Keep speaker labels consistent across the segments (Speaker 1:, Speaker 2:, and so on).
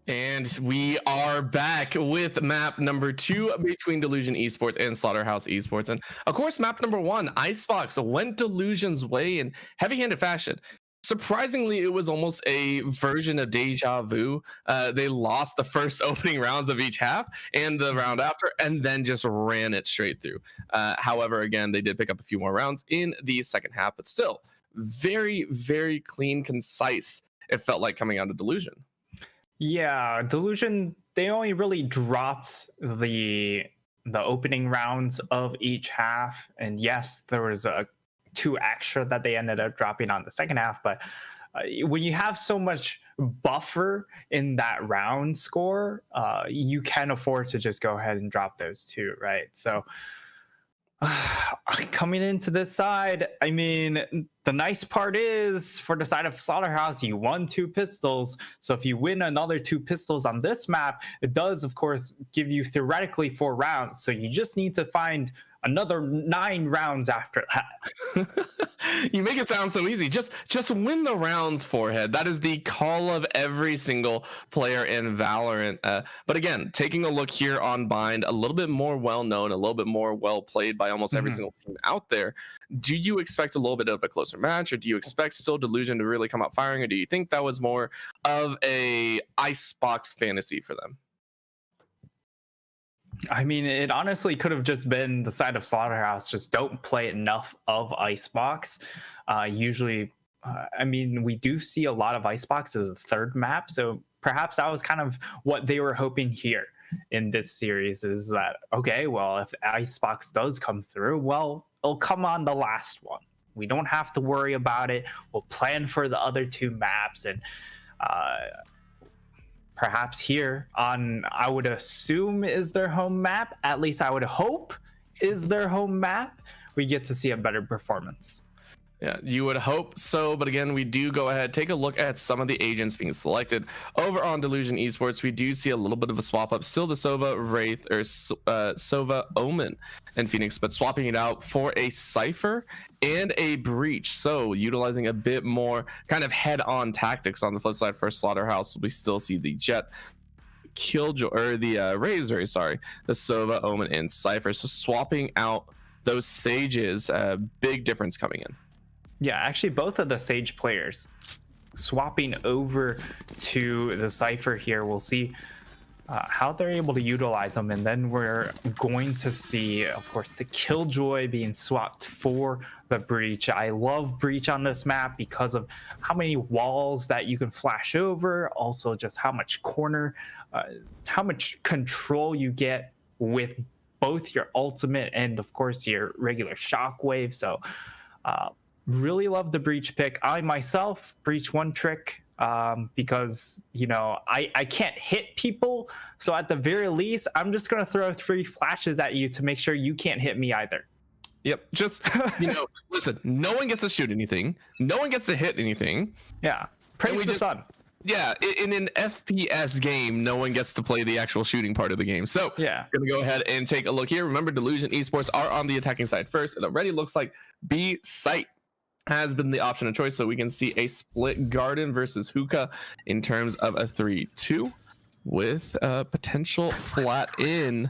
Speaker 1: And we are back with map number 2 between Delusion Esports and Slaughterhouse Esports. And of course, map number 1, Icebox, went Delusion's way in heavy-handed fashion. Surprisingly, it was almost a version of deja vu. They lost the first opening rounds of each half and the round after, and then just ran it straight through. However, again, they did pick up a few more rounds in the second half, but still very, very clean, concise. It felt like coming out of Delusion.
Speaker 2: Yeah, Delusion, they only really dropped the opening rounds of each half. And yes, there was two extra that they ended up dropping on the second half. But when you have so much buffer in that round score, you can afford to just go ahead and drop those two, right? So coming into this side, I mean, the nice part is for the side of Slaughterhouse, you won 2 pistols. So if you win another 2 pistols on this map, it does, of course, give you theoretically 4 rounds. So you just need to find another 9 rounds after that.
Speaker 1: You make it sound so easy. Just win the rounds, Forehead. That is the call of every single player in Valorant. But again, taking a look here on Bind, a little bit more well-known, a little bit more well-played by almost every single team out there. Do you expect a little bit of a closer match, or do you expect still Delusion to really come out firing, or do you think that was more of a Icebox fantasy for them?
Speaker 2: I mean, it honestly could have just been the side of Slaughterhouse just don't play enough of Icebox. Usually, I mean, we do see a lot of Icebox as a third map, so perhaps that was kind of what they were hoping here in this series, is that, okay, well, if Icebox does come through, well, it'll come on the last one. We don't have to worry about it. We'll plan for the other 2 maps, and perhaps here on, I would assume is their home map, at least I would hope is their home map, we get to see a better performance.
Speaker 1: Yeah, you would hope so, but again, we do go ahead, take a look at some of the agents being selected. Over on Delusion Esports, we do see a little bit of a swap up. Still the Sova Wraith, or Sova Omen and Phoenix, but swapping it out for a Cypher and a Breach. So utilizing a bit more kind of head-on tactics. On the flip side for Slaughterhouse, we still see the Jet, Killjoy, or the Razor, sorry, the Sova, Omen, and Cypher. So swapping out those Sages, big difference coming in.
Speaker 2: Yeah, actually, both of the Sage players swapping over to the Cypher here. We'll see how they're able to utilize them. And then we're going to see, of course, the Killjoy being swapped for the Breach. I love Breach on this map because of how many walls that you can flash over. Also, just how much how much control you get with both your ultimate and, of course, your regular shockwave. So, really love the Breach pick. I myself, Breach one trick, because, you know, I can't hit people. So at the very least, I'm just going to throw 3 flashes at you to make sure you can't hit me either.
Speaker 1: Yep. Just, you know, listen, no one gets to shoot anything. No one gets to hit anything.
Speaker 2: Yeah. Praise the sun.
Speaker 1: Yeah, in an FPS game, no one gets to play the actual shooting part of the game. So
Speaker 2: yeah,
Speaker 1: we're gonna go ahead and take a look here. Remember, Delusion Esports are on the attacking side first. It already looks like B site has been the option of choice, so we can see a split Garden versus Hookah in terms of a 3-2 with a potential flat in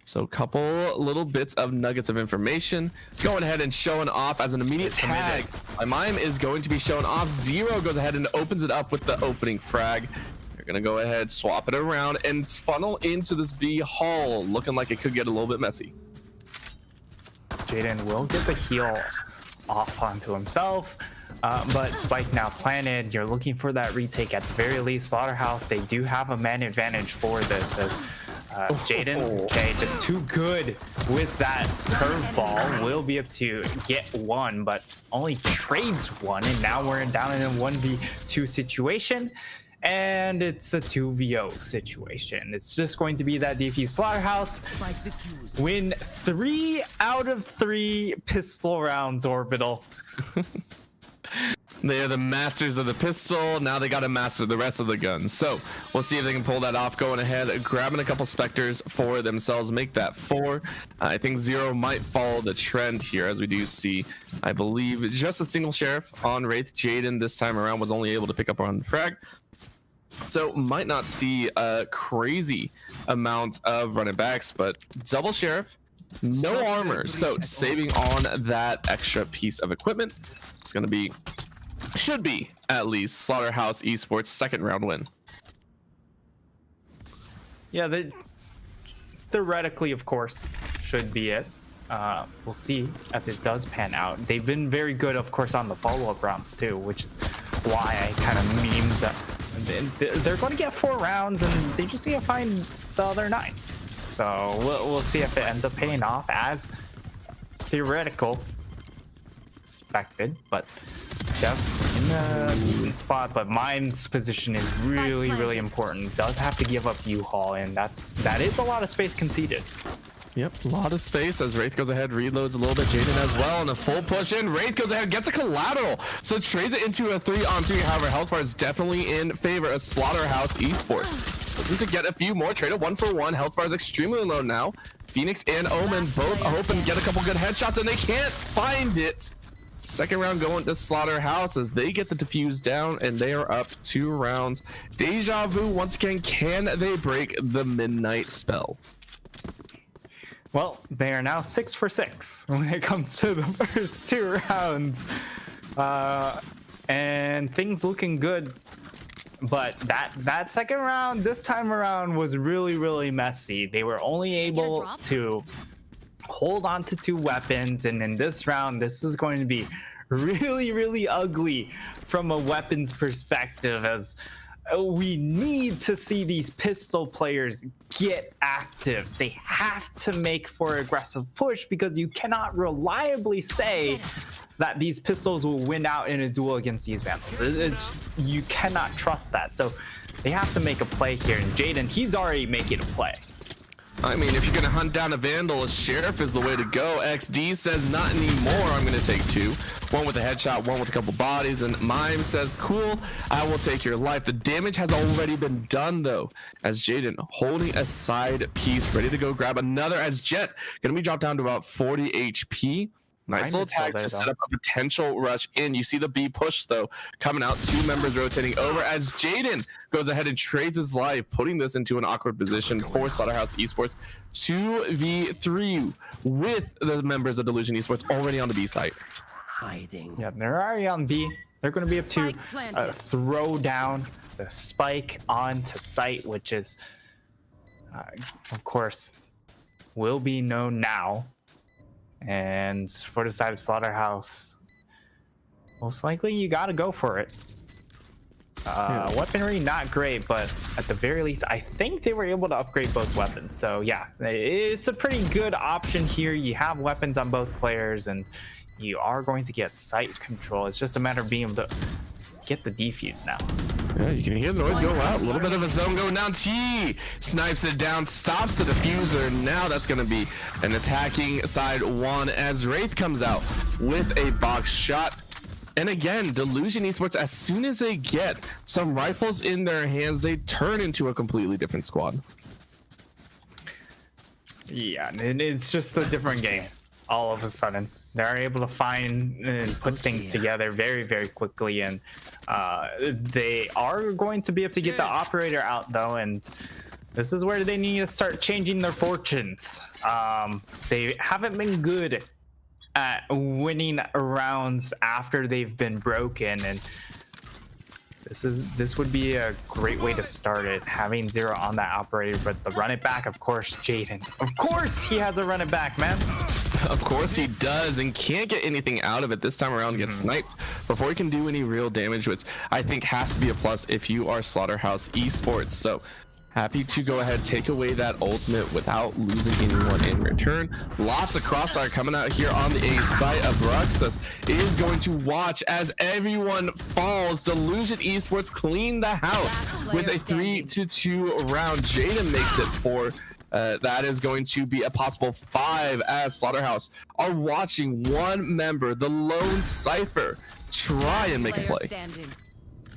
Speaker 1: So a couple little bits of nuggets of information going ahead and showing off as an immediate tag. My mime is going to be showing off. Zero goes ahead and opens it up with the opening frag. They're gonna go ahead, swap it around, and funnel into this B hall, looking like it could get a little bit messy.
Speaker 2: Jaden will get the heal off onto himself, but Spike now planted. You're looking for that retake at the very least. Slaughterhouse, they do have a man advantage for this as Jaden, okay, just too good with that curveball. Will be able to get one, but only trades one, and now we're down in a 1v2 situation. And it's a 2v0 situation. It's just going to be that defuse. Slaughterhouse win 3 out of 3 pistol rounds, Orbital.
Speaker 1: They are the masters of the pistol. Now they got to master the rest of the guns. So we'll see if they can pull that off. Going ahead, grabbing a couple Spectres for themselves, make that 4. I think Zero might follow the trend here, as we do see, I believe, just a single Sheriff on Wraith. Jaden this time around was only able to pick up on frag. So might not see a crazy amount of running backs, but double Sheriff, no armor. So saving on that extra piece of equipment. It's going to be, should be at least, Slaughterhouse Esports second round win.
Speaker 2: Yeah, they theoretically, of course, should be it. We'll see if it does pan out. They've been very good, of course, on the follow-up rounds too, which is why I kind of memed that they're going to get 4 rounds and they just need to find the other 9. So we'll see if it ends up paying off as theoretical expected, but Jeff in a decent spot. But Mime's position is really important. Does have to give up U-Haul, and that is a lot of space conceded.
Speaker 1: Yep, a lot of space as Wraith goes ahead, reloads a little bit. Jaden as well, and a full push in. Wraith goes ahead, gets a collateral, so trades it into a 3-on-3. However, health bar is definitely in favor of Slaughterhouse Esports. Looking to get a few more, trade a 1-for-1. Health bar is extremely low now. Phoenix and Omen both hoping to get a couple good headshots, and they can't find it. Second round going to Slaughterhouse as they get the defuse down, and they are up 2 rounds. Deja Vu once again, can they break the midnight spell?
Speaker 2: Well, they are now 6 for 6 when it comes to the first 2 rounds. And things looking good. But that second round, this time around, was really messy. They were only able to hold on to 2 weapons. And in this round, this is going to be really ugly from a weapons perspective, as we need to see these pistol players get active. They have to make for aggressive push, because you cannot reliably say that these pistols will win out in a duel against these Vandals. You cannot trust that. So they have to make a play here. And Jaden, he's already making a play.
Speaker 1: I mean, if you're going to hunt down a Vandal, a Sheriff is the way to go. XD says, not anymore. I'm going to take 2. 1 with a headshot, 1 with a couple bodies. And Mime says, cool, I will take your life. The damage has already been done, though, as Jaden holding a side piece, ready to go grab another, as Jet going to be dropped down to about 40 HP. Nice little tag to set up a potential rush in. You see the B push, though, coming out. 2 members rotating over as Jaden goes ahead and trades his life, putting this into an awkward position for Slaughterhouse Esports. 2v3 with the members of Delusion Esports already on the B site.
Speaker 3: Hiding.
Speaker 2: Yeah, they're already on B. They're going to be able to throw down the spike onto site, which is, of course, will be known now. And for the side of Slaughterhouse, most likely you got to go for it. Weaponry, not great, but at the very least, I think they were able to upgrade both weapons. So yeah, it's a pretty good option here. You have weapons on both players, and you are going to get sight control. It's just a matter of being able to get the defuse now.
Speaker 1: Yeah, you can hear the noise go out. A little bit of a zone going down. T snipes it down, stops the diffuser. Now that's going to be an attacking side 1 as Wraith comes out with a box shot. And again, Delusion Esports, as soon as they get some rifles in their hands, they turn into a completely different squad.
Speaker 2: Yeah, it's just a different game all of a sudden. They're able to find and put things together very quickly, and they are going to be able to get the operator out, though, and This is where they need to start changing their fortunes. They haven't been good at winning rounds after they've been broken, and this would be a great way to start it, having 0 on that operator. But the run it back, of course, Jaden. Of course he has a run it back, man.
Speaker 1: Of course he does, and can't get anything out of it this time around. Gets sniped before he can do any real damage, which I think has to be a plus if you are Slaughterhouse Esports. So happy to go ahead, take away that ultimate without losing anyone in return. Lots of crossfire coming out here on the A side. Abraxas is going to watch as everyone falls. Delusion Esports clean the house with a 3-2 round. Jaden makes it 4. That is going to be a possible 5 as Slaughterhouse are watching one member, the lone Cypher, try and make a play.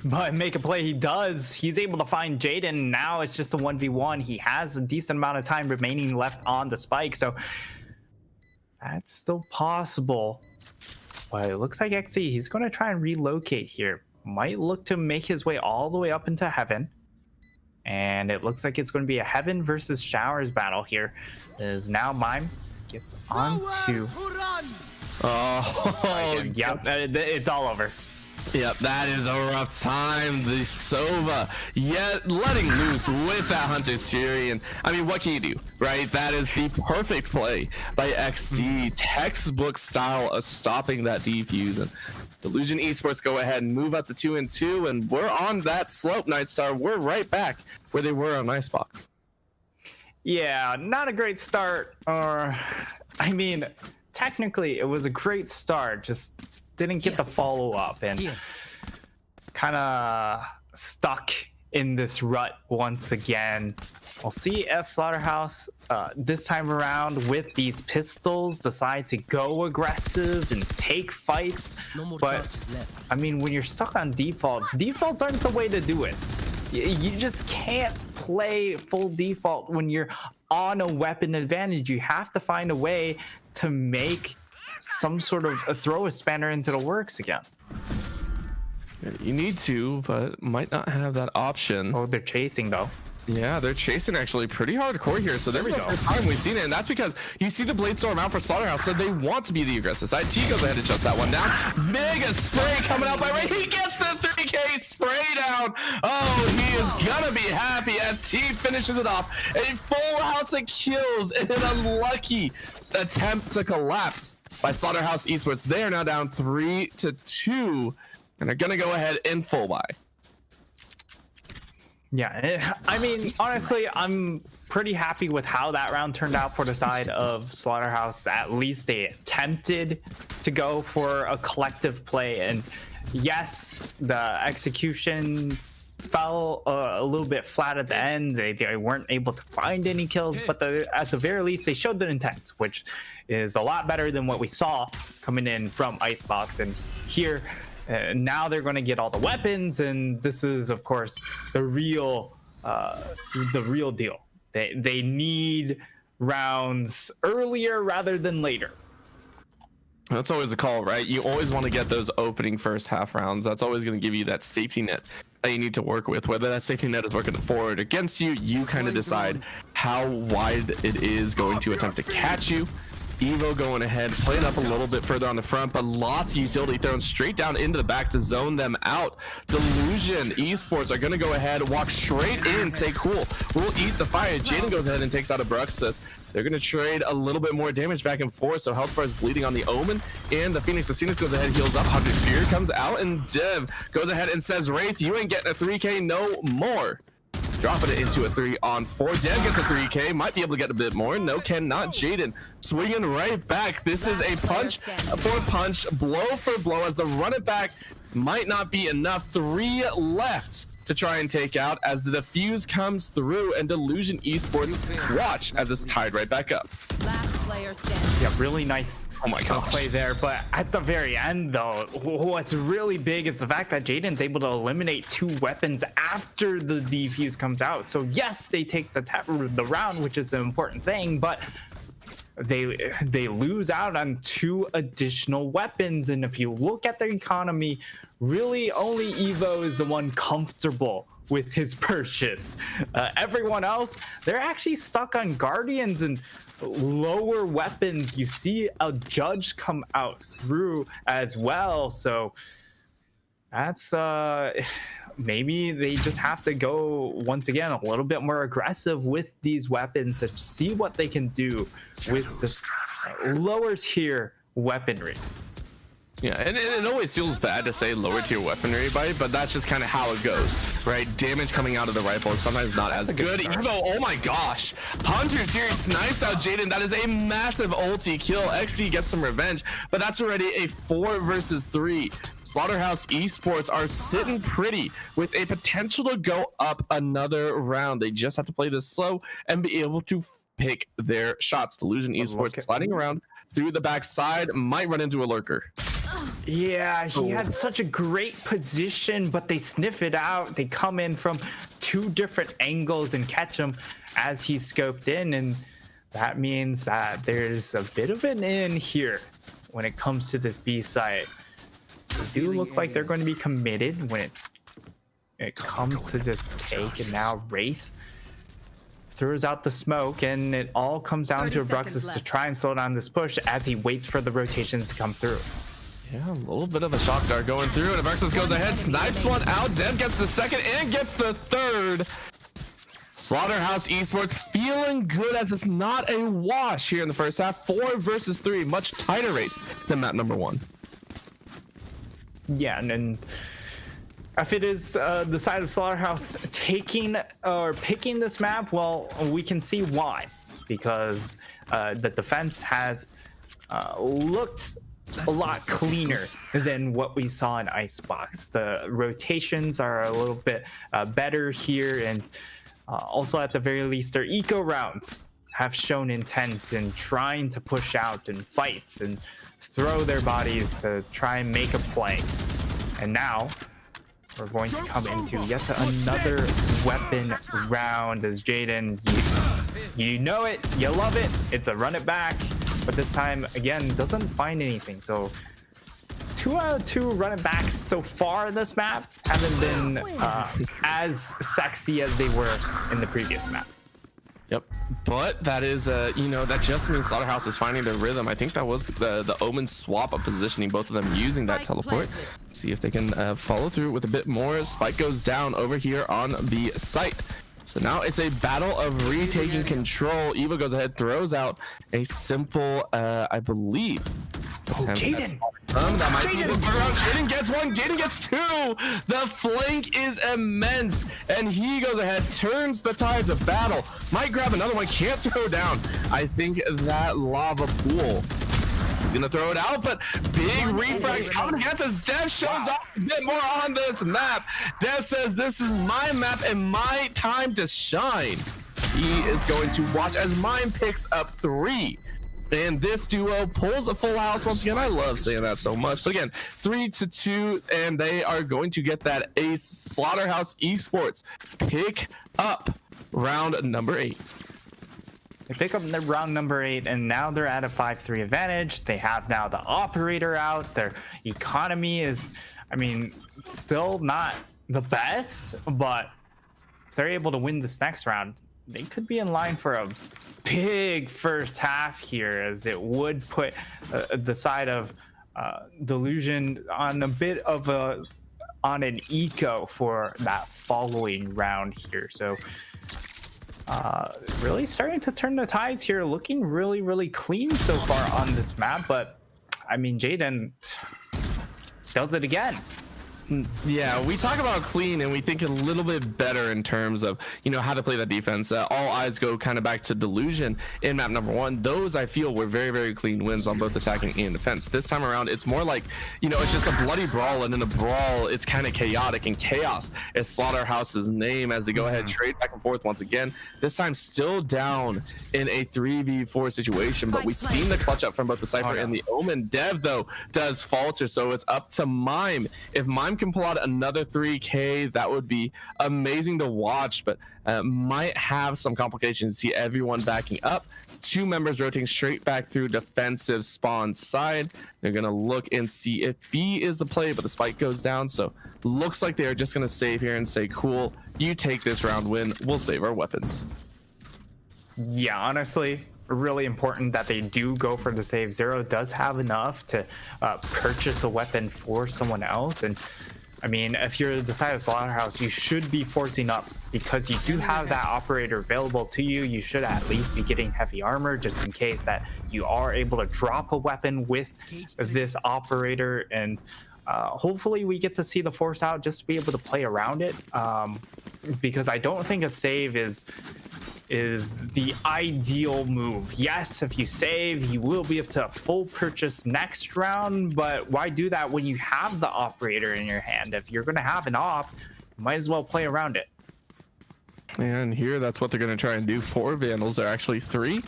Speaker 2: But make a play he does. He's able to find Jaden. Now it's just a 1v1. He has a decent amount of time remaining left on the spike, so that's still possible. But it looks like XE, he's going to try and relocate here. Might look to make his way all the way up into heaven. And it looks like it's going to be a heaven versus showers battle here. As now Mime gets onto...
Speaker 1: Oh,
Speaker 2: yep, it's all over.
Speaker 1: Yep, that is a rough time. The Sova yet letting loose with that Hunter's Fury. And I mean, what can you do, right? That is the perfect play by XD. Textbook style of stopping that defuse. And Delusion Esports go ahead and move up to 2-2. And we're on that slope, Nightstar. We're right back where they were on Icebox.
Speaker 2: Yeah, not a great start. Or, I mean, technically it was a great start. Just didn't get the follow-up and kind of stuck in this rut once again. We'll see if Slaughterhouse this time around with these pistols decide to go aggressive and take fights. But I mean, when you're stuck on defaults aren't the way to do it. You just can't play full default when you're on a weapon advantage. You have to find a way to make some sort of throw a spanner into the works again.
Speaker 1: You need to, but might not have that option.
Speaker 2: Oh, they're chasing though.
Speaker 1: Yeah, they're chasing actually pretty hardcore here. So this is the first time we've seen it, and that's because you see the blade storm out for Slaughterhouse, so they want to be the aggressive side. T goes ahead and shuts that one down. Mega spray coming out by Ray. He gets the 3K spray down. Oh, he is gonna be happy as T finishes it off. A full house of kills and an unlucky attempt to collapse by Slaughterhouse Esports. They are now down 3-2, and they're gonna go ahead and full buy.
Speaker 2: Yeah, I mean, honestly, I'm pretty happy with how that round turned out for the side of Slaughterhouse. At least they attempted to go for a collective play, and yes, the execution fell a little bit flat at the end. They weren't able to find any kills, but at the very least, they showed their intent, which is a lot better than what we saw coming in from Icebox. And here, now they're going to get all the weapons, and this is, of course, the real deal. They need rounds earlier rather than later.
Speaker 1: That's always a call, right? You always want to get those opening first half rounds. That's always going to give you that safety net that you need to work with. Whether that safety net is working forward against you, you kind of decide how wide it is going to attempt to catch you. Evo going ahead, playing up a little bit further on the front, but lots of utility thrown straight down into the back to zone them out. Delusion Esports are going to go ahead, walk straight in, say, cool, we'll eat the fire. Jaden goes ahead and takes out a Bruxus. They're going to trade a little bit more damage back and forth, so Health Bar is bleeding on the Omen, and the Phoenix. The Phoenix goes ahead, heals up, Hunter's Fury comes out, and Dev goes ahead and says, Wraith, you ain't getting a 3K no more. Dropping it into a 3-on-4. Dev gets a 3K, might be able to get a bit more. No, cannot. Jaden swinging right back. This is a punch for punch, blow for blow, as the run it back might not be enough. 3 left to try and take out as the defuse comes through, and Delusion Esports watch as it's tied right back up.
Speaker 3: Last player standing.
Speaker 2: Yeah, really nice play there. But at the very end, though, what's really big is the fact that Jaden's able to eliminate 2 weapons after the defuse comes out. So yes, they take the round, which is an important thing, but they lose out on 2 additional weapons. And if you look at their economy, really only Evo is the one comfortable with his purchase. Everyone else, they're actually stuck on Guardians and lower weapons. You see a Judge come out through as well, so that's maybe they just have to go once again a little bit more aggressive with these weapons to see what they can do with this lower tier weaponry.
Speaker 1: Yeah, and it always feels bad to say lower tier weaponry, but that's just kind of how it goes, right? Damage coming out of the rifle is sometimes not as good. Even though, oh my gosh, Hunter's here, snipes out Jaden. That is a massive ulti kill. XD gets some revenge, but that's already a 4 versus 3. Slaughterhouse Esports are sitting pretty with a potential to go up another round. They just have to play this slow and be able to pick their shots. Delusion Esports sliding around through the backside, might run into a lurker.
Speaker 2: Yeah, he had such a great position, but they sniff it out. They come in from 2 different angles and catch him as he's scoped in, and that means that there's a bit of an in here when it comes to this B site. They do look like they're going to be committed when it comes to this take, and now Wraith throws out the smoke, and it all comes down to Abruxis to try and slow down this push as he waits for the rotations to come through.
Speaker 1: Yeah, a little bit of a shock dart going through, and Abruxis goes ahead, snipes one out. Dev gets the second and gets the third. Slaughterhouse Esports feeling good as it's not a wash here in the first half. 4 versus 3, much tighter race than map number 1.
Speaker 2: Yeah, and if it is the side of Slaughterhouse taking or picking this map, well, we can see why. Because the defense has looked a lot cleaner than what we saw in Icebox. The rotations are a little bit better here, and also at the very least their eco rounds have shown intent in trying to push out and fight and throw their bodies to try and make a play. And now we're going to come into yet another weapon round as Jaden, you know it, you love it, it's a run it back, but this time again doesn't find anything. So 2 out of 2 run it backs so far in this map haven't been as sexy as they were in the previous map.
Speaker 1: Yep, but that is that just means Slaughterhouse is finding their rhythm. I think that was the Omen swap of positioning, both of them using that teleport. See if they can follow through with a bit more. Spike goes down over here on the site. So now it's a battle of retaking control. Eva goes ahead, throws out a simple, I believe.
Speaker 2: Jaden!
Speaker 1: That might be the burnout. Jaden gets 1, Jaden gets 2. The flank is immense, and he goes ahead, turns the tides of battle. Might grab another one, can't throw down. I think that lava pool. He's gonna throw it out, but big refrags coming against us. Dev shows off a bit more on this map. Dev says, this is my map and my time to shine. He is going to watch as Mime picks up 3. And this duo pulls a full house once again. I love saying that so much. But again, 3-2, and they are going to get that ace. Slaughterhouse Esports pick up round number 8.
Speaker 2: They pick up the round number 8, and now they're at a 5-3 advantage. They have now the operator out. Their economy is, still not the best, but if they're able to win this next round, they could be in line for a big first half here, as it would put the side of Delusion on a bit of on an eco for that following round here. So really starting to turn the tides here, looking really, really clean so far on this map. But Jaden does it again.
Speaker 1: Yeah, we talk about clean and we think a little bit better in terms of how to play that defense. All eyes go kind of back to Delusion in map number 1. Those I feel were very, very clean wins on both attacking and defense. This time around it's more like it's just a bloody brawl, and in the brawl it's kind of chaotic, and chaos is Slaughterhouse's name as they go ahead, trade back and forth once again. This time still down in a 3v4 situation, but we've seen the clutch up from both the Cypher and the Omen. Dev though does falter, so it's up to Mime. If Mime Mime can pull out another 3K, that would be amazing to watch, but might have some complications. See everyone backing up. 2 members rotating straight back through defensive spawn side. They're gonna look and see if B is the play, but the spike goes down, so looks like they are just gonna save here and say, cool, you take this round win, we'll save our weapons.
Speaker 2: Yeah, honestly, really important that they do go for the save. Zero does have enough to purchase a weapon for someone else, and I mean, if you're the side of Slaughterhouse, you should be forcing up because you do have that operator available to you. You should at least be getting heavy armor just in case that you are able to drop a weapon with this operator, and hopefully we get to see the force out just to be able to play around it, because I don't think a save is the ideal move. Yes, if you save, you will be able to full purchase next round, but why do that when you have the operator in your hand? If you're going to have an op, you might as well play around it.
Speaker 1: And here, that's what they're going to try and do. 4 Vandals, are actually 3,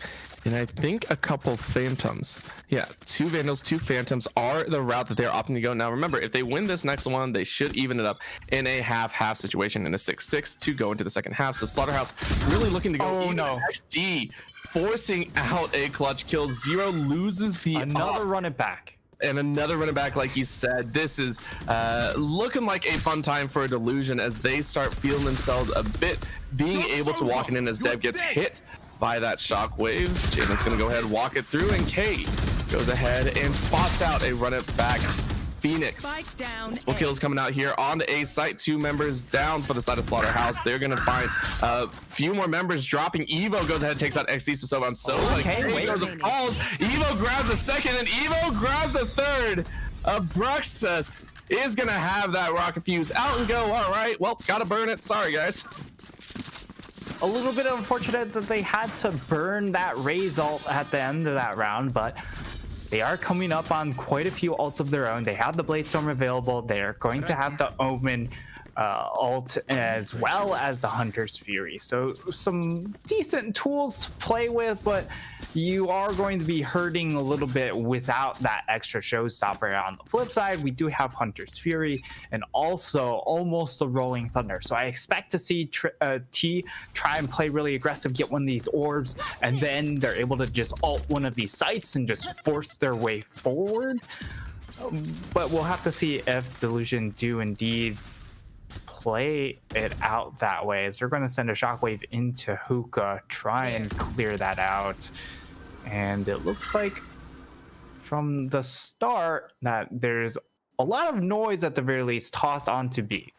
Speaker 1: and I think a couple Phantoms. Yeah, 2 Vandals, 2 Phantoms are the route that they're opting to go. Now remember, if they win this next one, they should even it up in a half-half situation, in a 6-6 to go into the second half. So Slaughterhouse really looking to go XD, forcing out a clutch kill. Zero loses the
Speaker 2: another run it back.
Speaker 1: And another running back, like you said. This is looking like a fun time for Delusion as they start feeling themselves a bit being able to walk in as Dev gets hit by that shockwave. Jaden's gonna go ahead and walk it through, and K goes ahead and spots out a run it back Phoenix. Multiple kills coming out here on the A site. 2 members down for the side of Slaughterhouse. They're gonna find a few more members dropping. Evo goes ahead and takes out XD so on. So Evo grabs a second, and Evo grabs a third. Bruxus is gonna have that rocket fuse out and go. All right, well, gotta burn it. Sorry, guys.
Speaker 2: A little bit unfortunate that they had to burn that Raze ult at the end of that round, but they are coming up on quite a few ults of their own. They have the Bladestorm available. They're going to have the Omen ult as well as the Hunter's Fury. So some decent tools to play with, but you are going to be hurting a little bit without that extra showstopper. On the flip side, we do have Hunter's Fury and also almost a Rolling Thunder. So I expect to see T try and play really aggressive, get one of these orbs, and then they're able to just ult one of these sites and just force their way forward. But we'll have to see if Delusion do indeed play it out that way, as they're going to send a shockwave into Hookah, try and clear that out. And it looks like from the start that there's a lot of noise at the very least tossed onto B.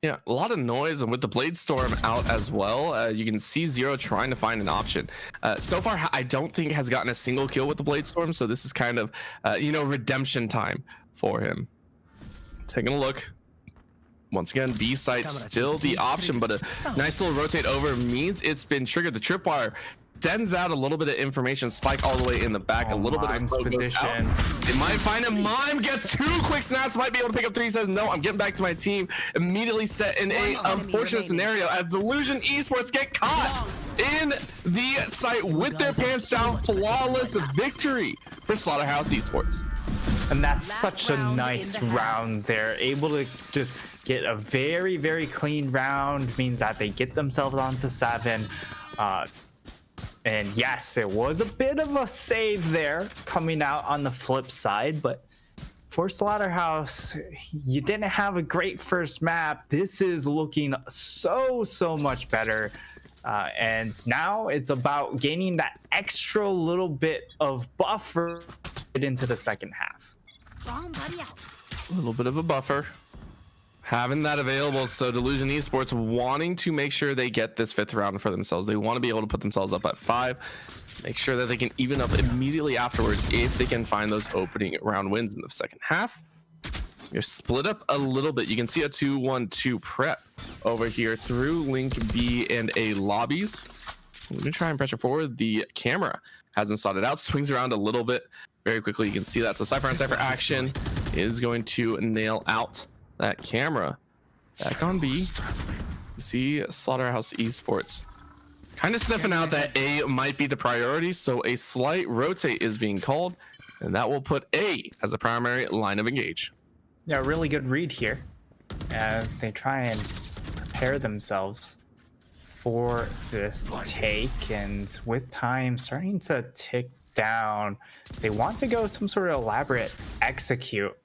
Speaker 1: Yeah, a lot of noise, and with the Bladestorm out as well, you can see Zero trying to find an option. So far, I don't think has gotten a single kill with the Bladestorm, so this is kind of, redemption time for him. Taking a look. Once again, B site still the option, but a nice little rotate over means it's been triggered. The tripwire sends out a little bit of information. Spike all the way in the back. A little bit of position. They might find him. Mime gets 2 quick snaps. Might be able to pick up 3. He says, no, I'm getting back to my team. Immediately set in a unfortunate scenario as Delusion Esports get caught in the site with their pants down. Flawless victory for Slaughterhouse Esports.
Speaker 2: And that's such a nice round. They're able to just get a very, very clean round. Means that they get themselves onto 7. And yes, it was a bit of a save there coming out on the flip side, but for Slaughterhouse, you didn't have a great first map. This is looking so much better. And now it's about gaining that extra little bit of buffer into the second half.
Speaker 1: A little bit of a buffer. Having that available, so Delusion Esports wanting to make sure they get this 5th round for themselves. They want to be able to put themselves up at 5, make sure that they can even up immediately afterwards if they can find those opening round wins in the second half. You're split up a little bit. You can see a 2-1-2 prep over here through Link B and A lobbies. We're going to try and pressure forward. The camera has them slotted out, swings around a little bit very quickly. You can see that. So Cypher on Cypher action is going to nail out that camera. Back on B, you see Slaughterhouse Esports kind of sniffing out that A might be the priority, so a slight rotate is being called, and that will put A as a primary line of engage.
Speaker 2: Yeah, really good read here as they try and prepare themselves for this take, and with time starting to tick down, they want to go some sort of elaborate execute.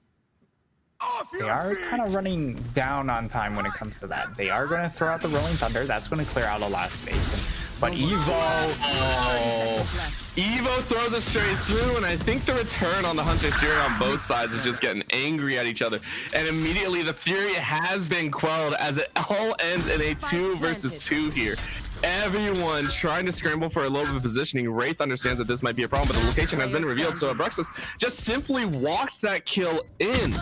Speaker 2: They are kind of running down on time when it comes to that. They are going to throw out the Rolling Thunder. That's going to clear out a lot of space. But
Speaker 1: Evo throws it straight through, and I think the return on the Hunter Fury on both sides is just getting angry at each other. And immediately the Fury has been quelled as it all ends in a 2 versus 2 here. Everyone trying to scramble for a little bit of positioning. Wraith understands that this might be a problem, but the location has been revealed, so Abruxus just simply walks that kill in.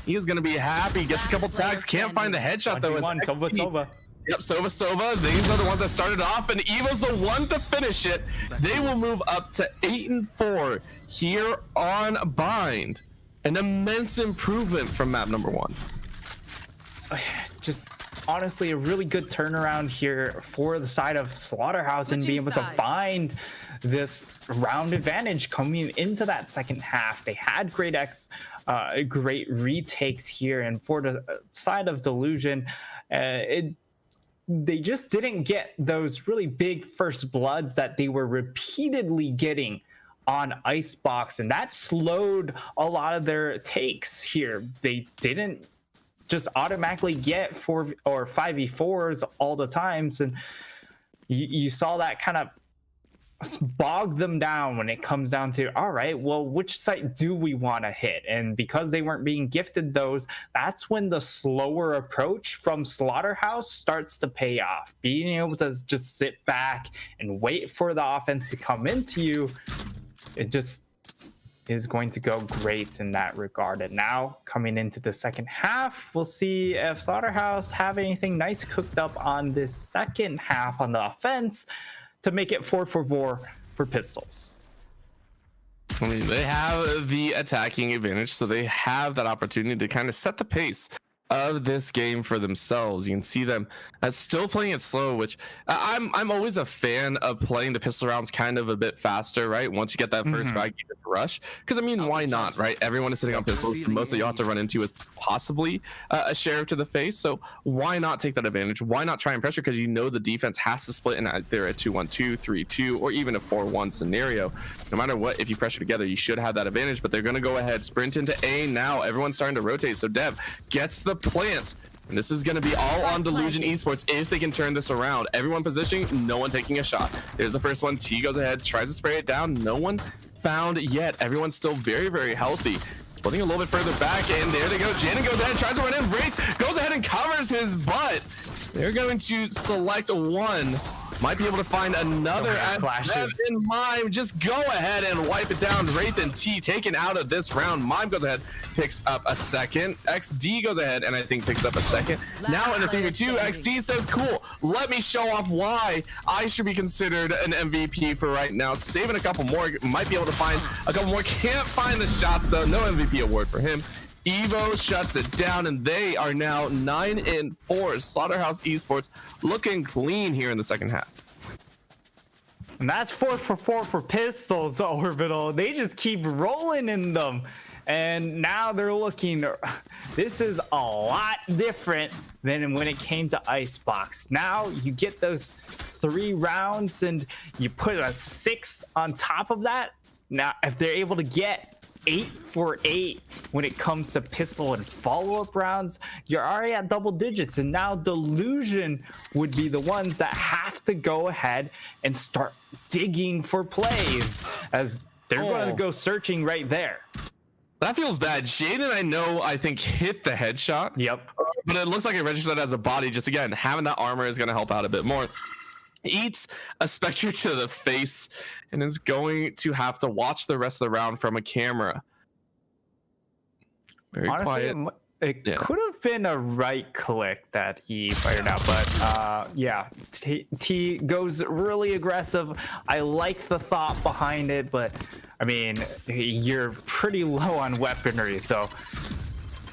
Speaker 1: He is going to be happy, gets a couple tags, can't find the headshot though.
Speaker 2: Sova.
Speaker 1: Yep, Sova. These are the ones that started off, and Evo's the one to finish it. They will move up to 8-4 here on Bind. An immense improvement from map number 1.
Speaker 2: Just honestly a really good turnaround here for the side of Slaughterhouse and being able to find this round advantage coming into that second half. They had great retakes here, and for the side of Delusion, they just didn't get those really big first bloods that they were repeatedly getting on Icebox, and that slowed a lot of their takes here. They didn't just automatically get 4 or 5v4s all the times, and you saw that kind of bog them down when it comes down to, all right, well, which site do we want to hit? And because they weren't being gifted those, that's when the slower approach from Slaughterhouse starts to pay off. Being able to just sit back and wait for the offense to come into you, it just is going to go great in that regard. And now coming into the second half, we'll see if Slaughterhouse have anything nice cooked up on this second half on the offense to make it 4-4 for Pistols.
Speaker 1: I mean, they have the attacking advantage, so they have that opportunity to kind of set the pace of this game for themselves. You can see them still playing it slow, which I'm always a fan of playing the pistol rounds kind of a bit faster, right? Once you get that first frag, you get to rush. Because I mean, why not, right? Everyone is sitting on pistols. Most of you have to run into is possibly a sheriff to the face. So why not take that advantage? Why not try and pressure? Because you know the defense has to split in either a 2-1-2, 3-2, or even a 4-1 scenario. No matter what, if you pressure together, you should have that advantage. But they're going to go ahead, sprint into A now. Everyone's starting to rotate. So Dev gets the plant, and this is going to be all on Delusion Esports if they can turn this around. Everyone positioning, no one taking a shot. There's the first one. T goes ahead, tries to spray it down. No one found yet. Everyone's still very, very healthy. Putting a little bit further back, and there they go. Jaden goes ahead, tries to run in. Wraith goes ahead and covers his butt. They're going to select one. Might be able to find another flashes in Mime. Just go ahead and wipe it down. Wraith and T taken out of this round. Mime goes ahead, picks up a second. XD goes ahead and I think picks up a second. Now in the 3v2, XD says, cool, let me show off why I should be considered an MVP for right now. Saving a couple more, might be able to find a couple more. Can't find the shots though. No MVP award for him. Evo shuts it down, and they are now 9-4. Slaughterhouse Esports looking clean here in the second half.
Speaker 2: And that's 4-4 for Pistols, Orbital. They just keep rolling in them. And now they're looking, this is a lot different than when it came to Icebox. Now you get those 3 rounds and you put a 6 on top of that. Now, if they're able to get 8 for 8 when it comes to pistol and follow-up rounds, you're already at double digits. And now Delusion would be the ones that have to go ahead and start digging for plays, as they're going to go searching right there.
Speaker 1: That feels bad. Jaden, I think hit the headshot.
Speaker 2: Yep.
Speaker 1: But it looks like it registered as a body. Just again, having that armor is going to help out a bit more. Eats a Spectre to the face and is going to have to watch the rest of the round from a camera. Very
Speaker 2: honestly,
Speaker 1: quiet.
Speaker 2: It could have been a right click that he fired out, but yeah, T goes really aggressive. I like the thought behind it, but I mean, you're pretty low on weaponry, so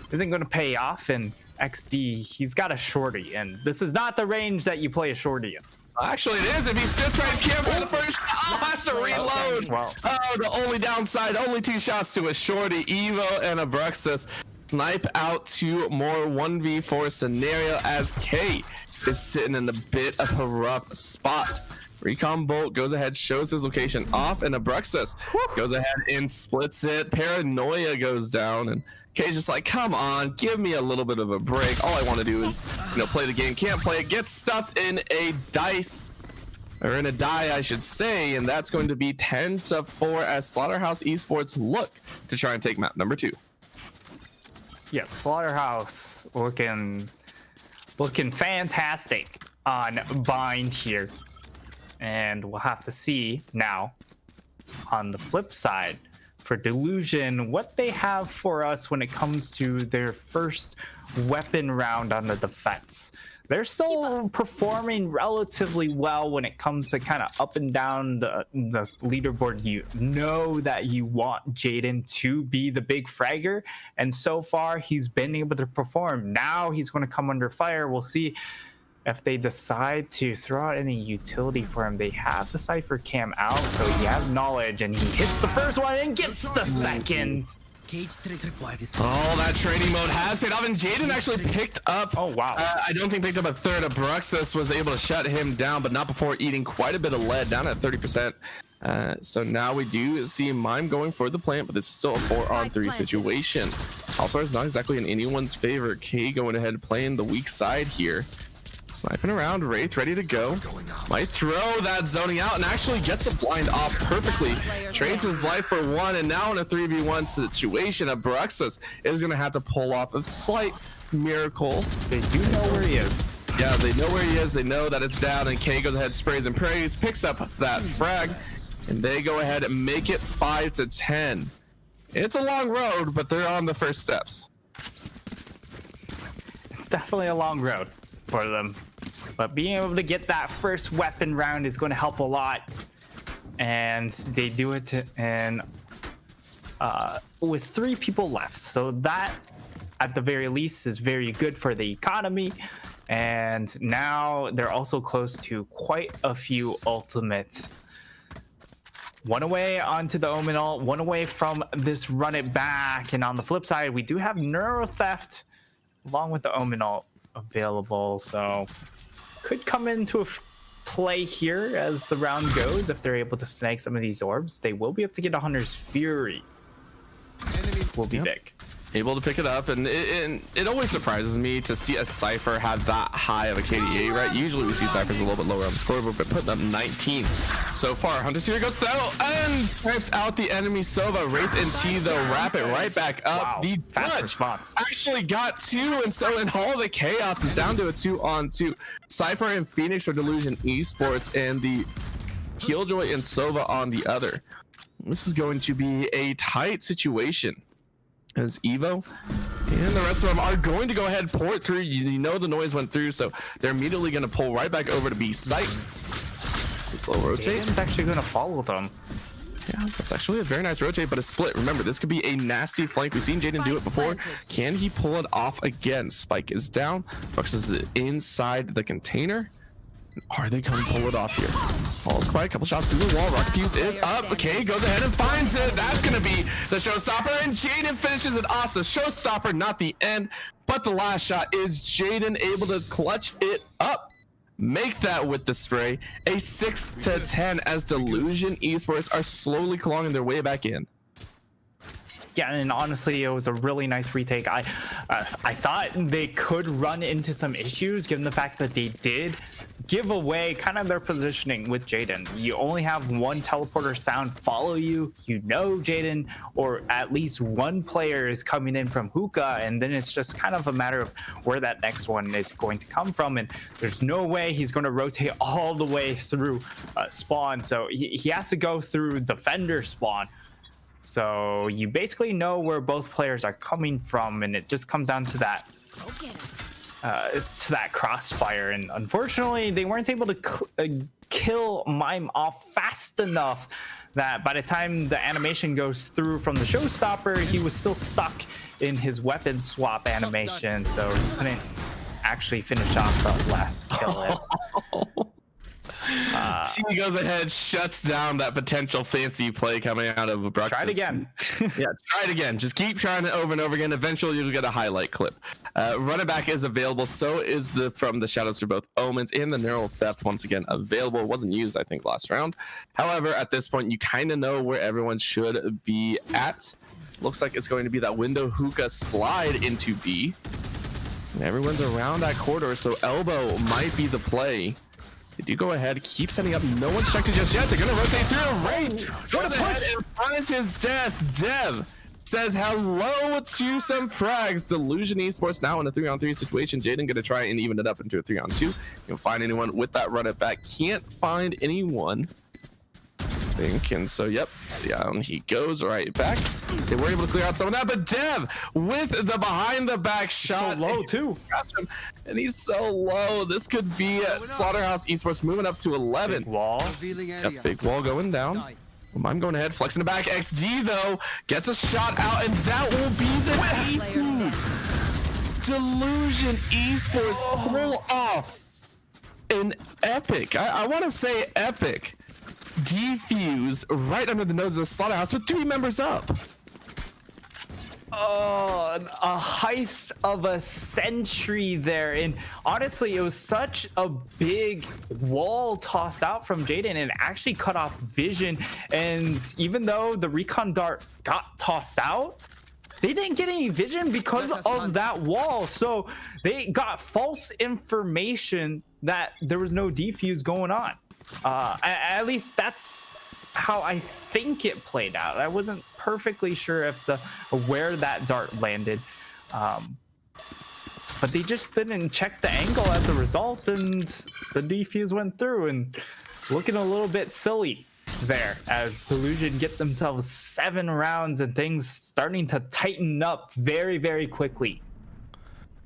Speaker 2: isn't going to pay off. And XD, he's got a shorty, and this is not the range that you play a shorty in.
Speaker 1: Actually, it is. If he sits right here for the first shot, has to reload.
Speaker 2: Wow.
Speaker 1: Oh, the only downside, only 2 shots to a shorty. Evo and Abruxus snipe out to more 1v4 scenario as K is sitting in a bit of a rough spot. Recon Bolt goes ahead, shows his location off, and Abruxus goes ahead and splits it. Paranoia goes down, and K's just like, come on, give me a little bit of a break. All I want to do is, play the game. Can't play it. Gets stuffed in a dice, or in a die, I should say, and that's going to be 10-4 as Slaughterhouse Esports look to try and take map number 2.
Speaker 2: Yeah, Slaughterhouse looking fantastic on Bind here. And we'll have to see now on the flip side for Delusion what they have for us when it comes to their first weapon round on the defense. They're still performing relatively well when it comes to kind of up and down the leaderboard. You know that you want Jaden to be the big fragger, and so far he's been able to perform. Now he's going to come under fire. We'll see if they decide to throw out any utility for him. They have the Cypher cam out, so he has knowledge, and he hits the first one and gets the second.
Speaker 1: Oh, that trading mode has paid off, and Jaden actually picked up.
Speaker 2: Oh, wow.
Speaker 1: I don't think picked up a third. Abruxus was able to shut him down, but not before eating quite a bit of lead, down at 30%. So now we do see Mime going for the plant, but this is still a 4-on-3 situation. Alpha is not exactly in anyone's favor. K going ahead playing the weak side here. Sniping around, Wraith ready to go. Might throw that zoning out and actually gets a blind off perfectly. Trades his life for 1, and now in a 3v1 situation, Abruxus is going to have to pull off a slight miracle.
Speaker 2: They do know where he is.
Speaker 1: Yeah, they know where he is. They know that it's down, and K goes ahead, sprays and prays, picks up that frag, and they go ahead and make it 5-10. It's a long road, but they're on the first steps.
Speaker 2: It's definitely a long road for them, but being able to get that first weapon round is going to help a lot, and they do it with 3 people left, so that at the very least is very good for the economy. And now they're also close to quite a few ultimates. 1 away onto the Omen ult, 1 away from this run it back, and on the flip side we do have Neuro Theft along with the Omen ult available, so could come into a play here as the round goes. If they're able to snag some of these orbs, they will be able to get a Hunter's Fury. Will be big.
Speaker 1: Able to pick it up, and it always surprises me to see a Cypher have that high of a KDA, right? Usually we see Cyphers a little bit lower on the scoreboard, but putting up 19 so far. Hunter's Fury goes through and snipes out the enemy Sova. Wraith and T though wrap it right back up.
Speaker 2: Wow,
Speaker 1: the
Speaker 2: fast
Speaker 1: Dutch
Speaker 2: response.
Speaker 1: actually got 2, and so in Hall of the Chaos is down to a 2-on-2. Cypher and Phoenix are Delusion Esports, and the Killjoy and Sova on the other. This is going to be a tight situation, as Evo and the rest of them are going to go ahead, pour it through. You know the noise went through, so they're immediately going to pull right back over to B site. Slow rotate.
Speaker 2: Jaden's actually going to follow them.
Speaker 1: Yeah, that's actually a very nice rotate, but a split. Remember, this could be a nasty flank. We've seen Jaden do it before. Can he pull it off again? Spike is down. Brooks is inside the container. Are they going to pull it off here? All Spike, couple shots through the wall. Rock Fuse is up. Okay, goes ahead and finds it. That's going to be the showstopper, and Jaden finishes it off. So showstopper, not the end, but the last shot is Jaden able to clutch it up. Make that with the spray. A 6-10 as Delusion Esports are slowly clawing their way back in.
Speaker 2: Yeah, and honestly, it was a really nice retake. I thought they could run into some issues given the fact that they did give away kind of their positioning with Jaden. You only have 1 teleporter sound follow you. You know Jaden, or at least 1 player is coming in from hookah, and then it's just kind of a matter of where that next one is going to come from. And there's no way he's going to rotate all the way through spawn, so he has to go through defender spawn. So you basically know where both players are coming from, and it just comes down to that crossfire. And unfortunately, they weren't able to kill Mime off fast enough that by the time the animation goes through from the showstopper, he was still stuck in his weapon swap animation, so he couldn't actually finish off the last kill.
Speaker 1: XT goes ahead, shuts down that potential fancy play coming out of Bruxus.
Speaker 2: Try it again.
Speaker 1: Yeah, try it again. Just keep trying it over and over again. Eventually, you'll get a highlight clip. Running back is available. So is the From the Shadows for both Omens and the Neural Theft once again available. It wasn't used, I think, last round. However, at this point, you kind of know where everyone should be at. Looks like it's going to be that window hookah slide into B. And everyone's around that corridor, so elbow might be the play. They do go ahead, keep setting up. No one's checked it just yet. They're going to rotate through. Rage goes ahead and finds his death. Dev says hello to some frags. Delusion Esports now in a 3-on-3 situation. Jaden going to try and even it up into a 3-on-2. You can find anyone with that run it back. Can't find anyone. And so, yep, down he goes right back. They were able to clear out some of that, but Dev with the behind the back shot.
Speaker 2: So low too.
Speaker 1: And he's so low. This could be Slaughterhouse Esports moving up to 11.
Speaker 2: Big wall.
Speaker 1: Yep, big wall going down. I'm going ahead, flexing the back. XD though gets a shot out, and that will be the defuse. Delusion Esports pull off an epic. I want to say epic defuse right under the nose of Slaughterhouse with 3 members up.
Speaker 2: Oh, a heist of a century there. And honestly, it was such a big wall tossed out from Jaden, and it actually cut off vision. And even though the recon dart got tossed out, they didn't get any vision because of that wall. So they got false information that there was no defuse going on. At least that's how I think it played out. I wasn't perfectly sure if where that dart landed, but they just didn't check the angle as a result, and the defuse went through, and looking a little bit silly there as Delusion get themselves 7 rounds and things starting to tighten up very, very quickly.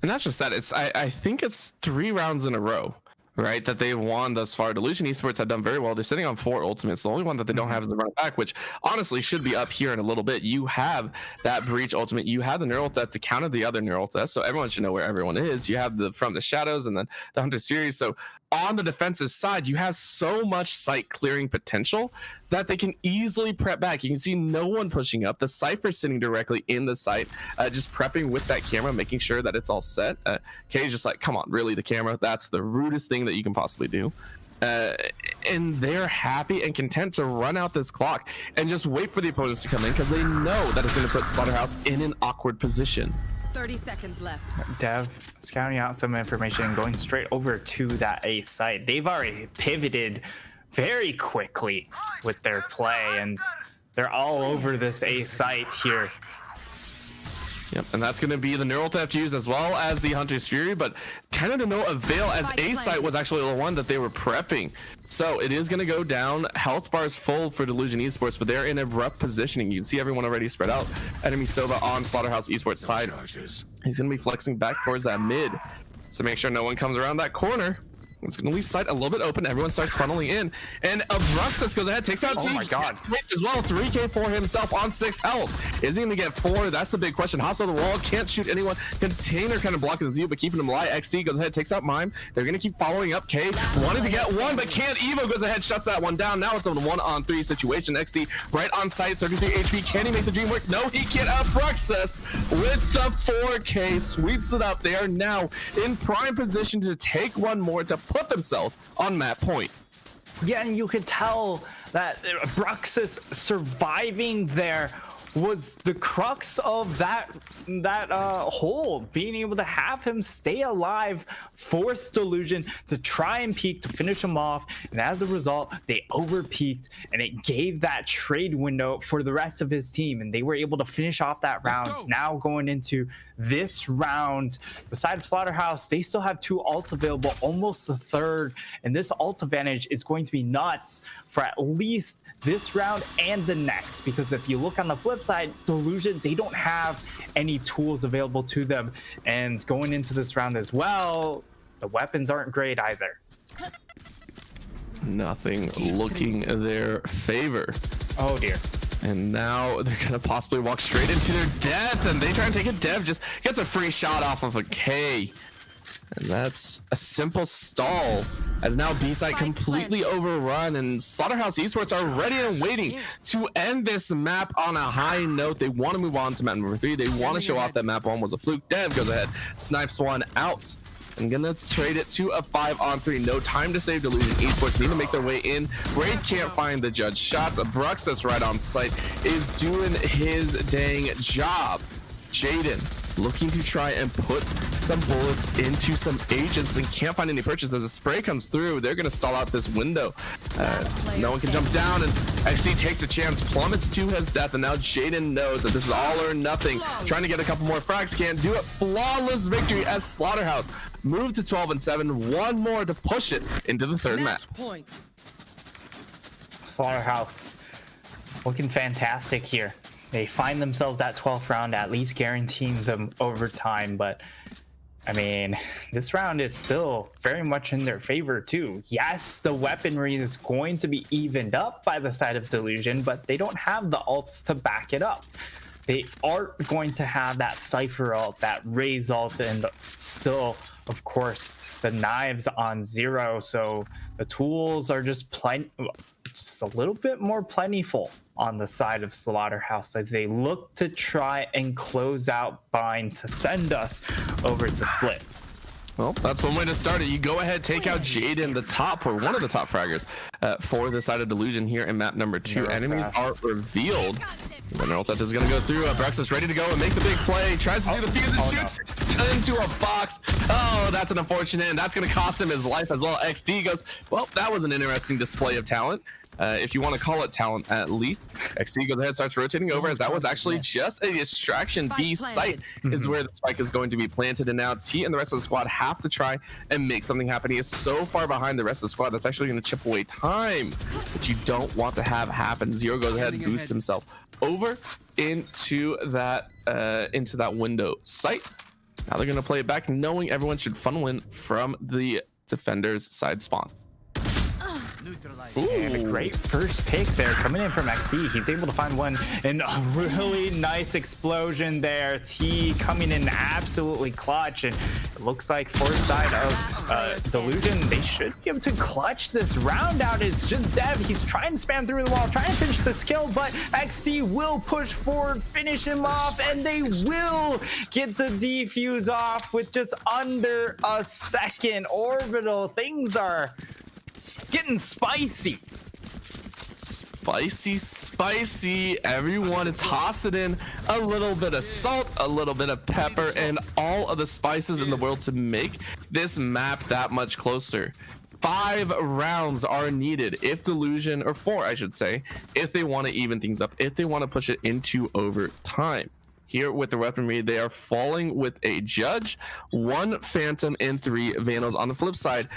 Speaker 1: And that's just that. I think it's 3 rounds in a row, right, that they've won thus far. Delusion Esports have done very well. They're sitting on 4 ultimates. The only one that they don't have is the run back, which honestly should be up here in a little bit. You have that breach ultimate. You have the neural theft to counter the other neural theft, so everyone should know where everyone is. You have the From the Shadows and then the Hunter series. So on the defensive side, you have so much site clearing potential that they can easily prep back. You can see no one pushing up. The Cypher sitting directly in the site, just prepping with that camera, making sure that it's all set. Kay's just like, come on, really, the camera? That's the rudest thing that you can possibly do. And they're happy and content to run out this clock and just wait for the opponents to come in, because they know that it's going to put Slaughterhouse in an awkward position.
Speaker 3: 30 seconds left.
Speaker 2: Dev scouting out some information and going straight over to that A site. They've already pivoted very quickly with their play, and they're all over this A site here.
Speaker 1: Yep, and that's going to be the neural theft use as well as the Hunter's Fury, but kind of to no avail, as A site was actually the one that they were prepping. So it is going to go down. Health bars full for Delusion Esports, but they're in a rough positioning. You can see everyone already spread out. Enemy Sova on Slaughterhouse Esports side. He's going to be flexing back towards that mid to make sure no one comes around that corner. It's going to leave sight a little bit open. Everyone starts funneling in, and Bruxus goes ahead, takes out
Speaker 2: Oh my God,
Speaker 1: as well. 3K for himself on 6 health. Is he going to get 4? That's the big question. Hops on the wall, can't shoot anyone. Container kind of blocking the view, but keeping him alive. XD goes ahead, takes out Mime. They're going to keep following up. K wanted to get 1, but can't. Evo goes ahead, shuts that one down. Now it's on a 1-on-3 situation. XD right on site, 33 HP. Can he make the dream work? No, he can't. Bruxus with the 4K sweeps it up. They are now in prime position to take one more to put themselves on that point.
Speaker 2: Yeah, and you could tell that Bruxus surviving there was the crux of that hold. Being able to have him stay alive forced Delusion to try and peek to finish him off, and as a result they over peaked, and it gave that trade window for the rest of his team, and they were able to finish off that round. Now going into this round, the side of Slaughterhouse, they still have 2 ults available, almost the 3rd, and this ult advantage is going to be nuts for at least this round and the next, because if you look on the flip side, Delusion, they don't have any tools available to them, and going into this round as well, the weapons aren't great either.
Speaker 1: Nothing looking their favor.
Speaker 2: Oh dear.
Speaker 1: And now they're gonna possibly walk straight into their death, and they try and take a Dev, just gets a free shot off of a K, and that's a simple stall as now B-side completely overrun, and Slaughterhouse Esports are ready and waiting to end this map on a high note. They want to move on to map number 3. They want to show off that map 1 was a fluke. Dev goes ahead, snipes one out, and gonna trade it to a 5-on-3. No time to save. Delusion Esports need to make their way in. Wraith can't find the judge shots. Brux, that's right on site, is doing his dang job. Jaden looking to try and put some bullets into some agents and can't find any purchase. As a spray comes through, they're going to stall out this window. No one can jump down, and XC takes a chance, plummets to his death, and now Jaden knows that this is all or nothing. Trying to get a couple more frags, can't do it. Flawless victory as Slaughterhouse move to 12-7. One more to push it into the third map.
Speaker 2: Slaughterhouse looking fantastic here. They find themselves that 12th round, at least guaranteeing them overtime. But I mean, this round is still very much in their favor too. Yes, the weaponry is going to be evened up by the side of Delusion, but they don't have the ults to back it up. They aren't going to have that Cypher ult, that Raze ult, and still, of course, the knives on 0. So the tools are just a little bit more plentiful on the side of Slaughterhouse as they look to try and close out Bind to send us over to Split.
Speaker 1: Well, that's one way to start it. You go ahead, take out Jaden, the top, or one of the top fraggers for the side of Delusion here in map number 2. Enemies are revealed. I don't know if that is going to go through. Brux is ready to go and make the big play. Tries to do the fuse and shoots into a box. Oh, that's an unfortunate, and that's going to cost him his life as well. XD goes, well, that was an interesting display of talent. If you want to call it talent, at least. XC goes ahead, starts rotating over, as that was actually just a distraction. B site is where the spike is going to be planted, and now T and the rest of the squad have to try and make something happen. He is so far behind the rest of the squad that's actually going to chip away time, which you don't want to have happen. Zero goes ahead and boosts himself over into that window site. Now they're going to play it back, knowing everyone should funnel in from the defender's side spawn.
Speaker 2: Ooh. And a great first pick there coming in from XC. He's able to find one, and a really nice explosion there. T coming in absolutely clutch, and it looks like for the side of Delusion, they should be able to clutch this round out. It's just Dev. He's trying to spam through the wall, trying to finish this kill, but XC will push forward, finish him off, and they will get the defuse off with just under a second. Orbital, things are getting spicy.
Speaker 1: Spicy. Everyone toss it in. A little bit of salt, a little bit of pepper, and all of the spices in the world to make this map that much closer. 5 rounds are needed if Delusion, or 4 I should say, if they want to even things up, if they want to push it into overtime. Here with the weaponry, they are falling with a Judge, 1 Phantom, and 3 Vandals. On the flip side,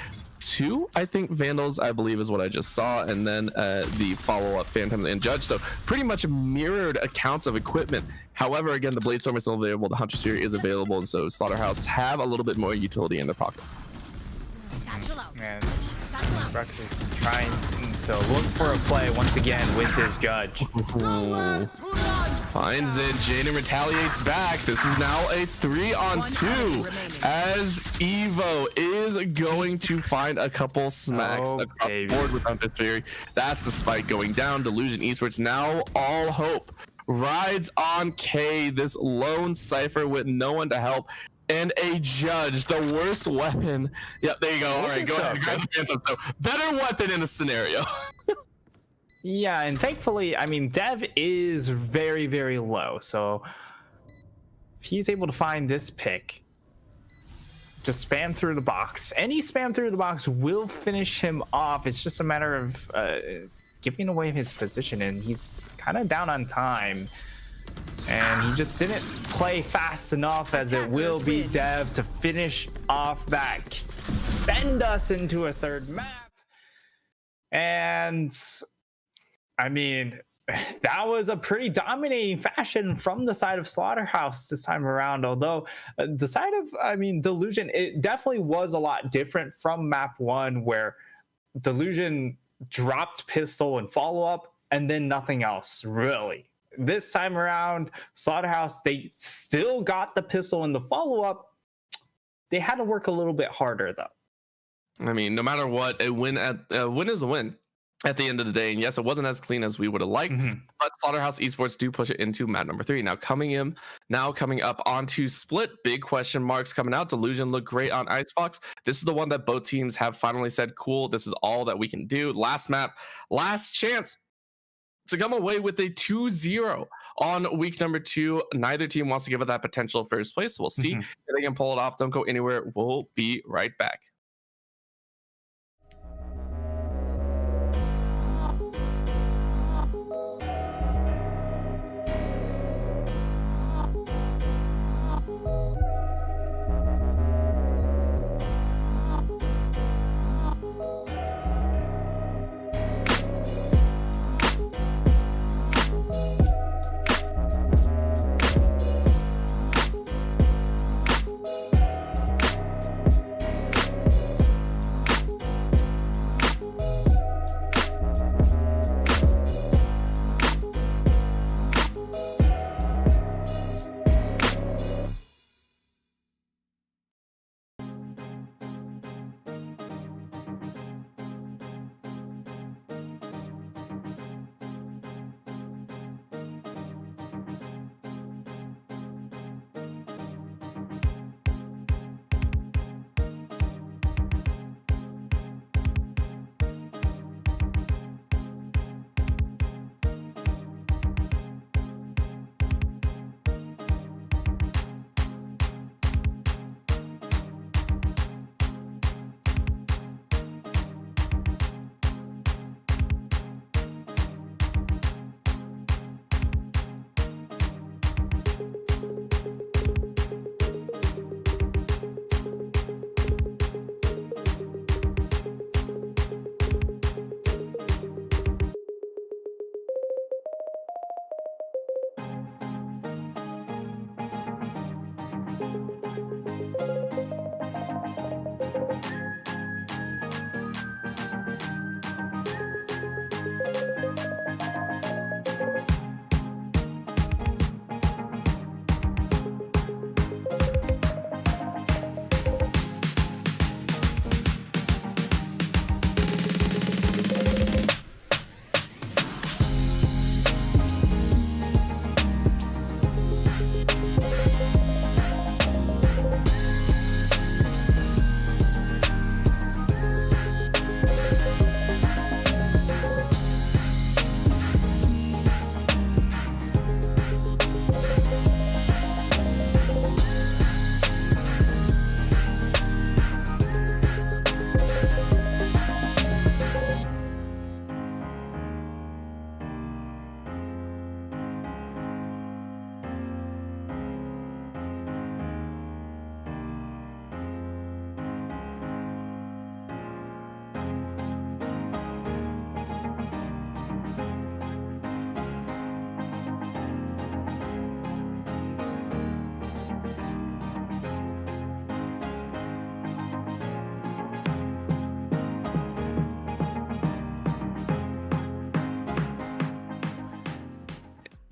Speaker 1: 2, I think, Vandals, I believe, is what I just saw, and then the follow-up Phantom and Judge. So pretty much mirrored accounts of equipment. However, again, the Bladestorm is still available, the Hunter Series is available, and so Slaughterhouse have a little bit more utility in their pocket.
Speaker 2: And Brux is trying to look for a play once again with this Judge.
Speaker 1: Ooh. Finds it. Jaden retaliates back. This is now a 3-on-2 as Evo is going to find a couple smacks across the board with Hunter Theory. That's the spike going down. Delusion Esports now all hope rides on K, this lone Cypher with no one to help. And a Judge, the worst weapon. Yep, there you go. All right, go ahead. Grab the Phantom. So, better weapon in this scenario.
Speaker 2: Yeah, and thankfully, I mean, Dev is very, very low. So, if he's able to find this pick, just spam through the box. Any spam through the box will finish him off. It's just a matter of giving away his position, and he's kind of down on time. And he just didn't play fast enough, as it will be Dev to finish off that, bend us into a third map. And I mean, that was a pretty dominating fashion from the side of Slaughterhouse this time around. Although the side of, I mean, Delusion, it definitely was a lot different from map 1, where Delusion dropped pistol and follow up and then nothing else really. This time around, Slaughterhouse, they still got the pistol in the follow-up. They had to work a little bit harder, though.
Speaker 1: I mean, no matter what, a win is a win at the end of the day. And yes, it wasn't as clean as we would have liked, but Slaughterhouse Esports do push it into map number 3. Now coming up onto Split, big question marks coming out. Delusion looked great on Icebox. This is the one that both teams have finally said, cool, this is all that we can do. Last map, last chance to come away with a 2-0 on week number 2. Neither team wants to give it that potential first place. So we'll see if they can pull it off. Don't go anywhere. We'll be right back.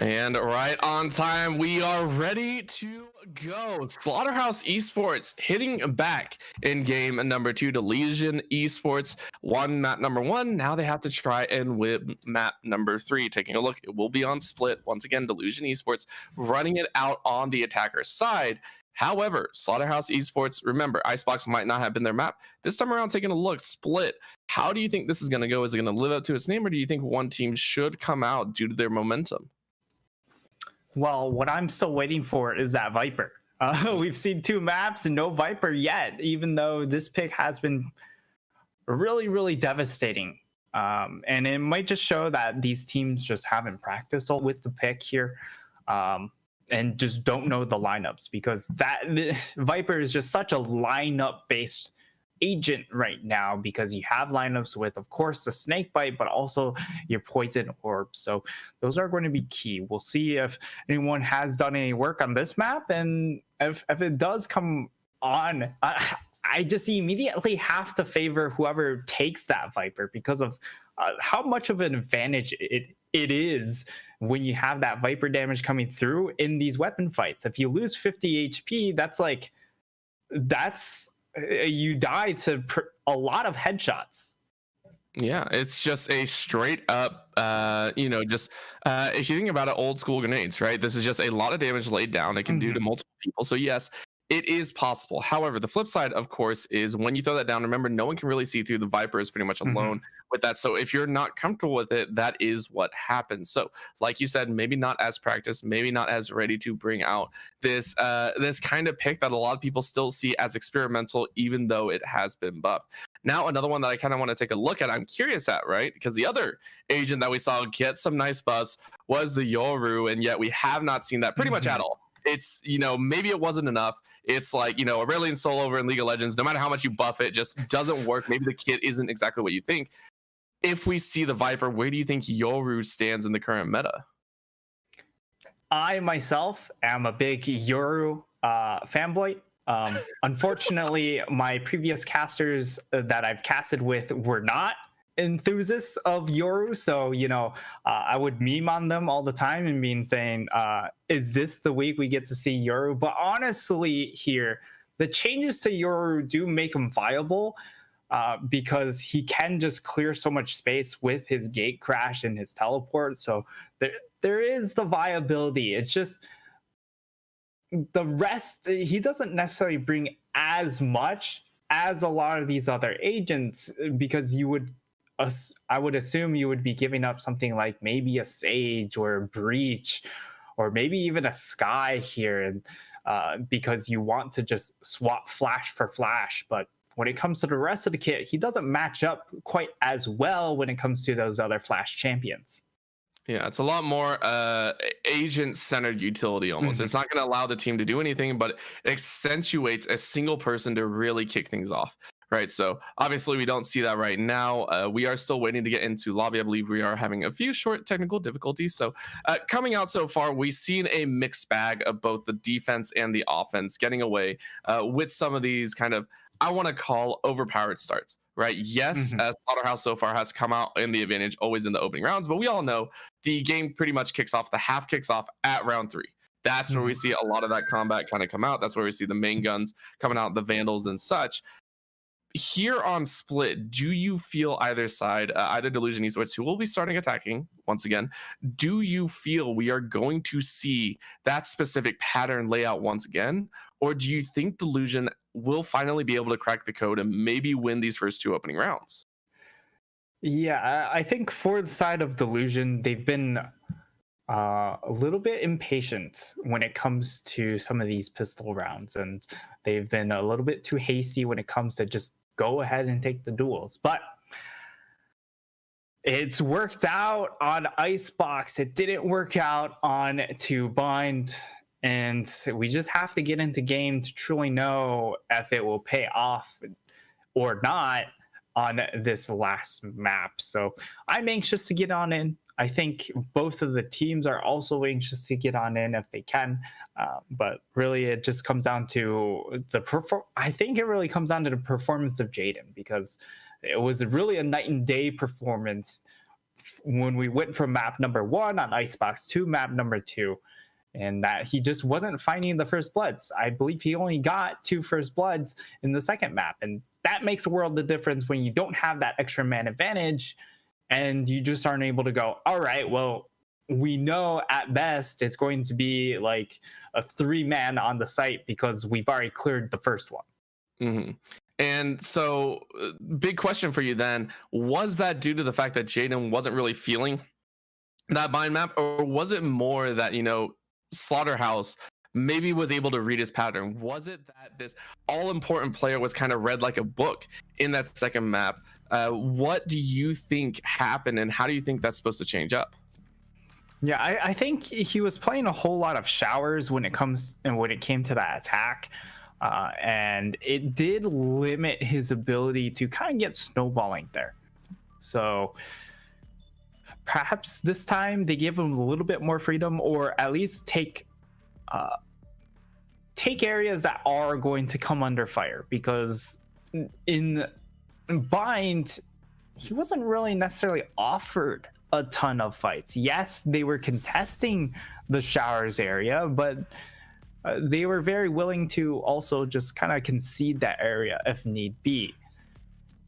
Speaker 1: And right on time, we are ready to go. Slaughterhouse Esports hitting back in game number 2. Delusion Esports won map number 1. Now they have to try and win map number 3. Taking a look, it will be on Split. Once again, Delusion Esports running it out on the attacker's side. However, Slaughterhouse Esports, remember, Icebox might not have been their map. This time around, taking a look, Split. How do you think this is going to go? Is it going to live up to its name, or do you think one team should come out due to their momentum?
Speaker 2: Well, what I'm still waiting for is that Viper. We've seen 2 maps and no Viper yet, even though this pick has been really, really devastating. And it might just show that these teams just haven't practiced with the pick here and just don't know the lineups, because that Viper is just such a lineup-based agent right now, because you have lineups with, of course, the snake bite, but also your poison orb. So those are going to be key. We'll see if anyone has done any work on this map, and if it does come on, I just immediately have to favor whoever takes that Viper, because of how much of an advantage it is when you have that Viper damage coming through in these weapon fights. If you lose 50 HP, that's you die to a lot of headshots.
Speaker 1: Yeah, it's just a straight up, just if you think about it, old school grenades, right? This is just a lot of damage laid down. It can do to
Speaker 2: Mhm.
Speaker 1: multiple people. So yes, it is possible. However, the flip side, of course, is when you throw that down. Remember, no one can really see through. The Viper is pretty much alone
Speaker 2: Mhm.
Speaker 1: with that. So if you're not comfortable with it, that is what happens. So, like you said, maybe not as practiced, maybe not as ready to bring out this kind of pick that a lot of people still see as experimental, even though it has been buffed. Now, another one that I kind of want to take a look at, I'm curious at, right? Because the other agent that we saw get some nice buffs was the Yoru, and yet we have not seen that pretty much at
Speaker 2: Mhm.
Speaker 1: all. It's, maybe it wasn't enough. It's like, Aurelion Sol over in League of Legends, no matter how much you buff it, just doesn't work. Maybe the kit isn't exactly what you think. If we see the Viper, where do you think Yoru stands in the current meta?
Speaker 2: I myself am a big Yoru fanboy. Unfortunately, my previous casters that I've casted with were not enthusiasts of Yoru, so I would meme on them all the time and being saying, "Is this the week we get to see Yoru?" But honestly, here the changes to Yoru do make him viable. Because he can just clear so much space with his gate crash and his teleport. So there is the viability. It's just the rest, he doesn't necessarily bring as much as a lot of these other agents because I would assume you would be giving up something like maybe a Sage or a Breach or maybe even a Sky here, and because you want to just swap flash for flash. But when it comes to the rest of the kit, he doesn't match up quite as well when it comes to those other flash champions.
Speaker 1: Yeah, it's a lot more agent-centered utility almost.
Speaker 2: Mhm.
Speaker 1: It's not going to allow the team to do anything, but it accentuates a single person to really kick things off, right? So obviously we don't see that right now. We are still waiting to get into lobby. I believe we are having a few short technical difficulties. So coming out so far, we've seen a mixed bag of both the defense and the offense getting away with some of these kind of, I want to call, overpowered starts. Right. Yes,
Speaker 2: Mhm.
Speaker 1: Slaughterhouse so far has come out in the advantage always in the opening rounds, but we all know the game pretty much kicks off, the half kicks off at round 3. That's where we
Speaker 2: Mhm.
Speaker 1: see a lot of that combat kind of come out. That's where we see the main guns coming out, the Vandals and such. Here on Split, do you feel either side, either Delusion Esports, who will be starting attacking once again, do you feel we are going to see that specific pattern layout once again? Or do you think Delusion will finally be able to crack the code and maybe win these first 2 opening rounds?
Speaker 2: Yeah, I think for the side of Delusion, they've been a little bit impatient when it comes to some of these pistol rounds, and they've been a little bit too hasty when it comes to just go ahead and take the duels. But it's worked out on Icebox. It didn't work out on To Bind. And we just have to get into game to truly know if it will pay off or not on this last map. So I'm anxious to get on in. I think both of the teams are also anxious to get on in if they can. But really, it just comes down to I think it really comes down to the performance of Jaden, because it was really a night and day performance when we went from map number 1 on Icebox to map number 2, and that he just wasn't finding the first bloods. I believe he only got 2 first bloods in the second map, and that makes a world of difference when you don't have that extra man advantage and you just aren't able to go, all right, well, we know at best it's going to be like a 3-man on the site because we've already cleared the first one.
Speaker 1: Mm-hmm. And so, big question for you then: was that due to the fact that Jaden wasn't really feeling that mind map, or was it more that Slaughterhouse maybe was able to read his pattern? Was it that this all important player was kind of read like a book in that second map? What do you think happened, and how do you think that's supposed to change up?
Speaker 2: Yeah, I think he was playing a whole lot of showers when it came to that attack, and it did limit his ability to kind of get snowballing there. So perhaps this time they give him a little bit more freedom, or at least take areas that are going to come under fire, because in Bind he wasn't really necessarily offered a ton of fights. Yes, they were contesting the showers area, but they were very willing to also just kind of concede that area if need be.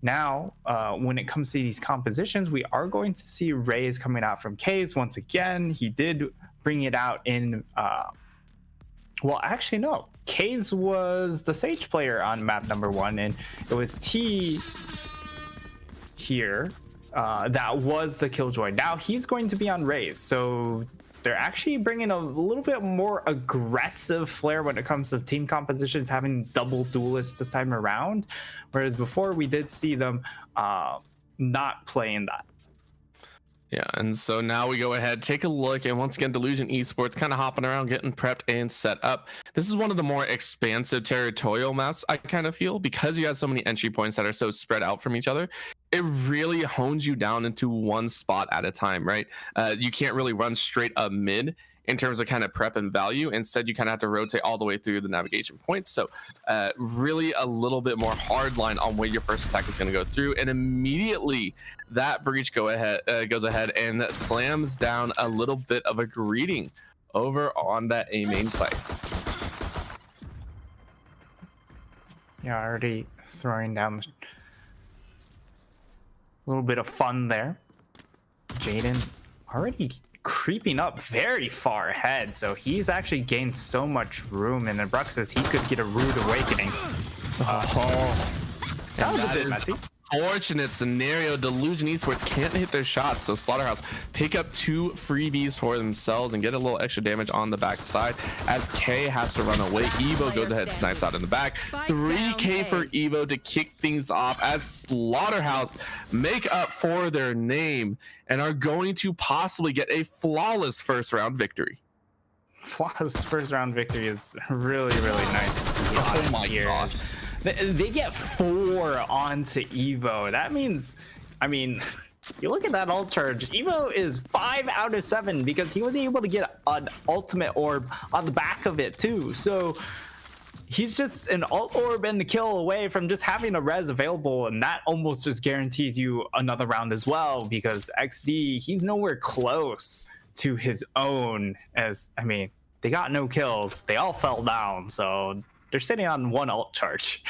Speaker 2: Now, when it comes to these compositions, we are going to see Rays coming out from K's once again. He did bring it out in, well, actually, no. K's was the Sage player on map number 1, and it was T here that was the Killjoy. Now he's going to be on Rays, so they're actually bringing a little bit more aggressive flair when it comes to team compositions, having double duelists this time around, whereas before we did see them not playing that.
Speaker 1: Yeah, and so now we go ahead, take a look, and once again, Delusion Esports kind of hopping around, getting prepped and set up. This is one of the more expansive territorial maps, I kind of feel, because you have so many entry points that are so spread out from each other. It really hones you down into one spot at a time, right? You can't really run straight up mid in terms of kind of prep and value. Instead, you kind of have to rotate all the way through the navigation points. So really a little bit more hard line on where your first attack is going to go through. And immediately that breach goes ahead and slams down a little bit of a greeting over on that A main site.
Speaker 2: Yeah, already throwing down a little bit of fun there. Jaden already creeping up very far ahead, so he's actually gained so much room, and then Bruxus, he could get a rude awakening. That was a bit messy.
Speaker 1: Fortunate scenario. Delusion Esports can't hit their shots, so Slaughterhouse pick up 2 freebies for themselves and get a little extra damage on the backside as K has to run away. Evo goes ahead, snipes out in the back. 3K for Evo to kick things off as Slaughterhouse make up for their name and are going to possibly get a flawless first round victory.
Speaker 2: Flawless first round victory is really, really nice.
Speaker 1: Oh my god.
Speaker 2: They get 4 onto Evo. That means, I mean, you look at that ult charge. Evo is 5 out of 7 because he was able to get an ultimate orb on the back of it too. So he's just an ult orb and the kill away from just having a res available, and that almost just guarantees you another round as well, because XD, he's nowhere close to his own. As I mean, they got no kills. They all fell down, so they're sitting on 1 ult charge.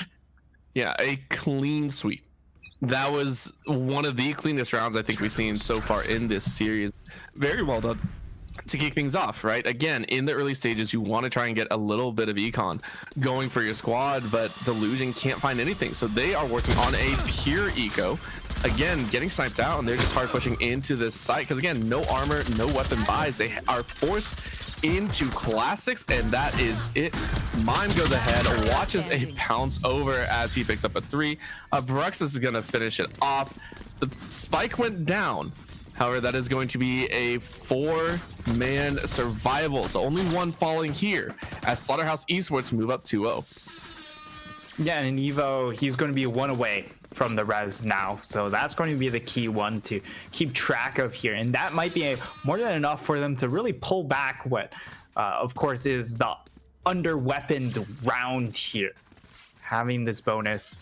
Speaker 1: Yeah, a clean sweep. That was one of the cleanest rounds I think we've seen so far in this series. Very well done to kick things off, right? Again, in the early stages, you want to try and get a little bit of econ going for your squad, but Delusion can't find anything. So they are working on a pure eco. Again, getting sniped out, and they're just hard pushing into this site because, again, no armor, no weapon buys. They are forced into classics, and that is it. Mime goes ahead, watches a pounce over as he picks up a 3. Bruxus is going to finish it off. The spike went down. However, that is going to be a 4-man survival, so only 1 falling here as Slaughterhouse Esports move up 2-0.
Speaker 2: Yeah, and Evo, he's going to be 1 away from the res now, so that's going to be the key one to keep track of here, and that might be more than enough for them to really pull back what of course is the under weaponed round here, having this bonus.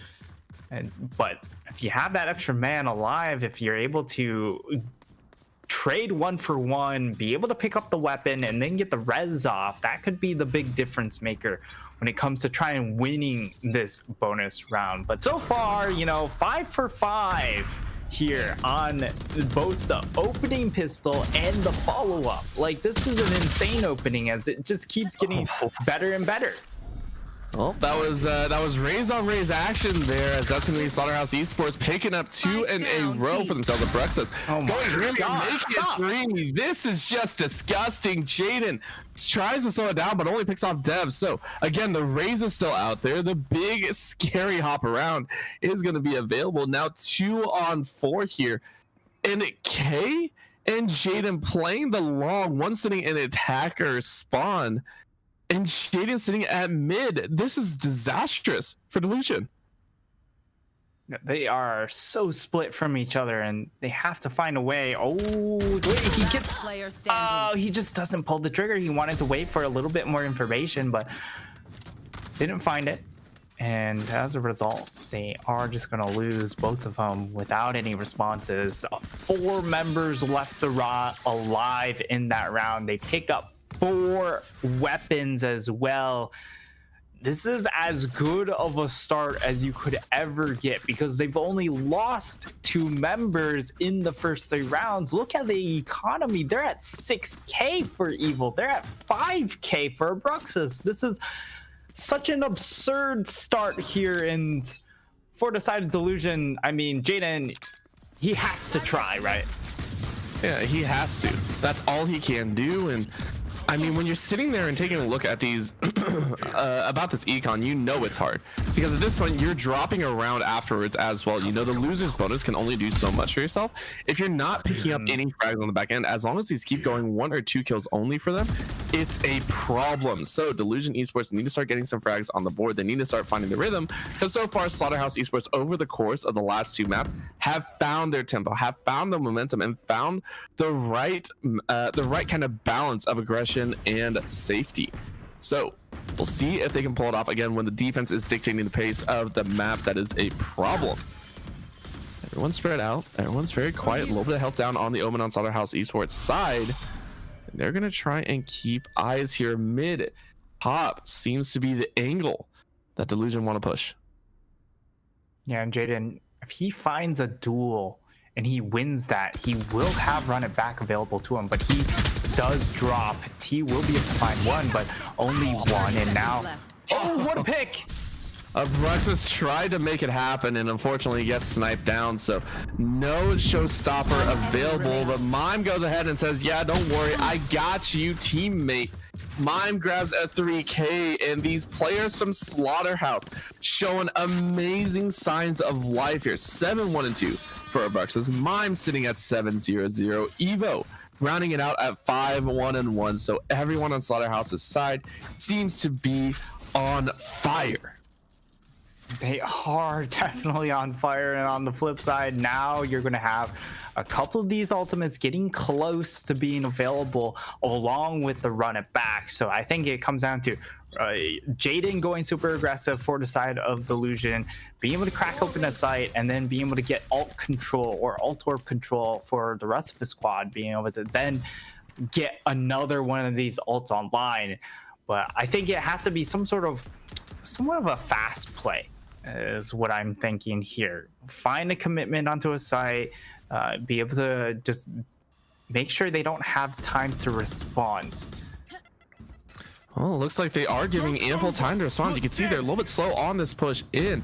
Speaker 2: But if you have that extra man alive, if you're able to trade 1 for 1, be able to pick up the weapon and then get the res off, that could be the big difference maker when it comes to trying winning this bonus round. But so far, you know, 5 for 5 here on both the opening pistol and the follow-up. Like, this is an insane opening as it just keeps getting better and better.
Speaker 1: Well, that was Rays on Rays action there, as that's going to be Slaughterhouse Esports picking up 2 in a row for themselves. The Bruxus going to make it 3. This is just disgusting. Jaden tries to slow it down, but only picks off Dev. So again, the Rays is still out there. The big scary hop around is going to be available now. 2 on 4 here, and K and Jaden playing the long, one sitting in attacker spawn, and Jaden sitting at mid. This is disastrous for Delusion.
Speaker 2: They are so split from each other, and they have to find a way. Oh, wait, he gets... Oh, he just doesn't pull the trigger. He wanted to wait for a little bit more information, but didn't find it. And as a result, they are just going to lose both of them without any responses. 4 members left alive in that round. They pick up 4 weapons as well. This is as good of a start as you could ever get because they've only lost 2 members in the first 3 rounds. Look at the economy. They're at 6K for Evil. They're at 5K for Abruxas. This is such an absurd start here. And for the side of Delusion, I mean, Jaden, he has to try, right?
Speaker 1: Yeah, he has to. That's all he can do. And I mean, when you're sitting there and taking a look at these about this econ, you know it's hard because at this point you're dropping around afterwards as well. You know the loser's bonus can only do so much for yourself. If you're not picking up any frags on the back end, as long as these keep going 1 or 2 kills only for them, it's a problem. So Delusion Esports need to start getting some frags on the board. They need to start finding the rhythm because so far Slaughterhouse Esports over the course of the last 2 maps have found their tempo, have found the momentum, and found the right kind of balance of aggression and safety. So we'll see if they can pull it off again when the defense is dictating the pace of the map. That is a problem. Everyone's spread out, everyone's very quiet, a little bit of help down on the Omen on Slaughterhouse Esports side. And they're gonna try and keep eyes here. Mid top seems to be the angle that Delusion want to push.
Speaker 2: Yeah, and Jaden, if he finds a duel and he wins that, he will have run it back available to him, but he does drop. T will be able to find 1, but only 1, and now, oh, what a pick!
Speaker 1: Abruxas tried to make it happen and unfortunately gets sniped down, so no showstopper available, but Mime goes ahead and says, yeah, don't worry, I got you, teammate. Mime grabs a 3K, and these players from Slaughterhouse showing amazing signs of life here. 7-1-2 for Abruxas. Mime sitting at 7-0-0. Evo rounding it out at 5-1-1. So everyone on Slaughterhouse's side seems to be on fire.
Speaker 2: They are definitely on fire, and on the flip side, now you're going to have a couple of these ultimates getting close to being available along with the run it back. So I think it comes down to Jaden going super aggressive for the side of Delusion, being able to crack open a site, and then being able to get alt control or alt orb control for the rest of the squad, being able to then get another one of these ults online. But I think it has to be somewhat of a fast play is what I'm thinking here. Find a commitment onto a site, be able to just make sure they don't have time to respond.
Speaker 1: Well, it looks like they are giving ample time to respond. You can see they're a little bit slow on this push in.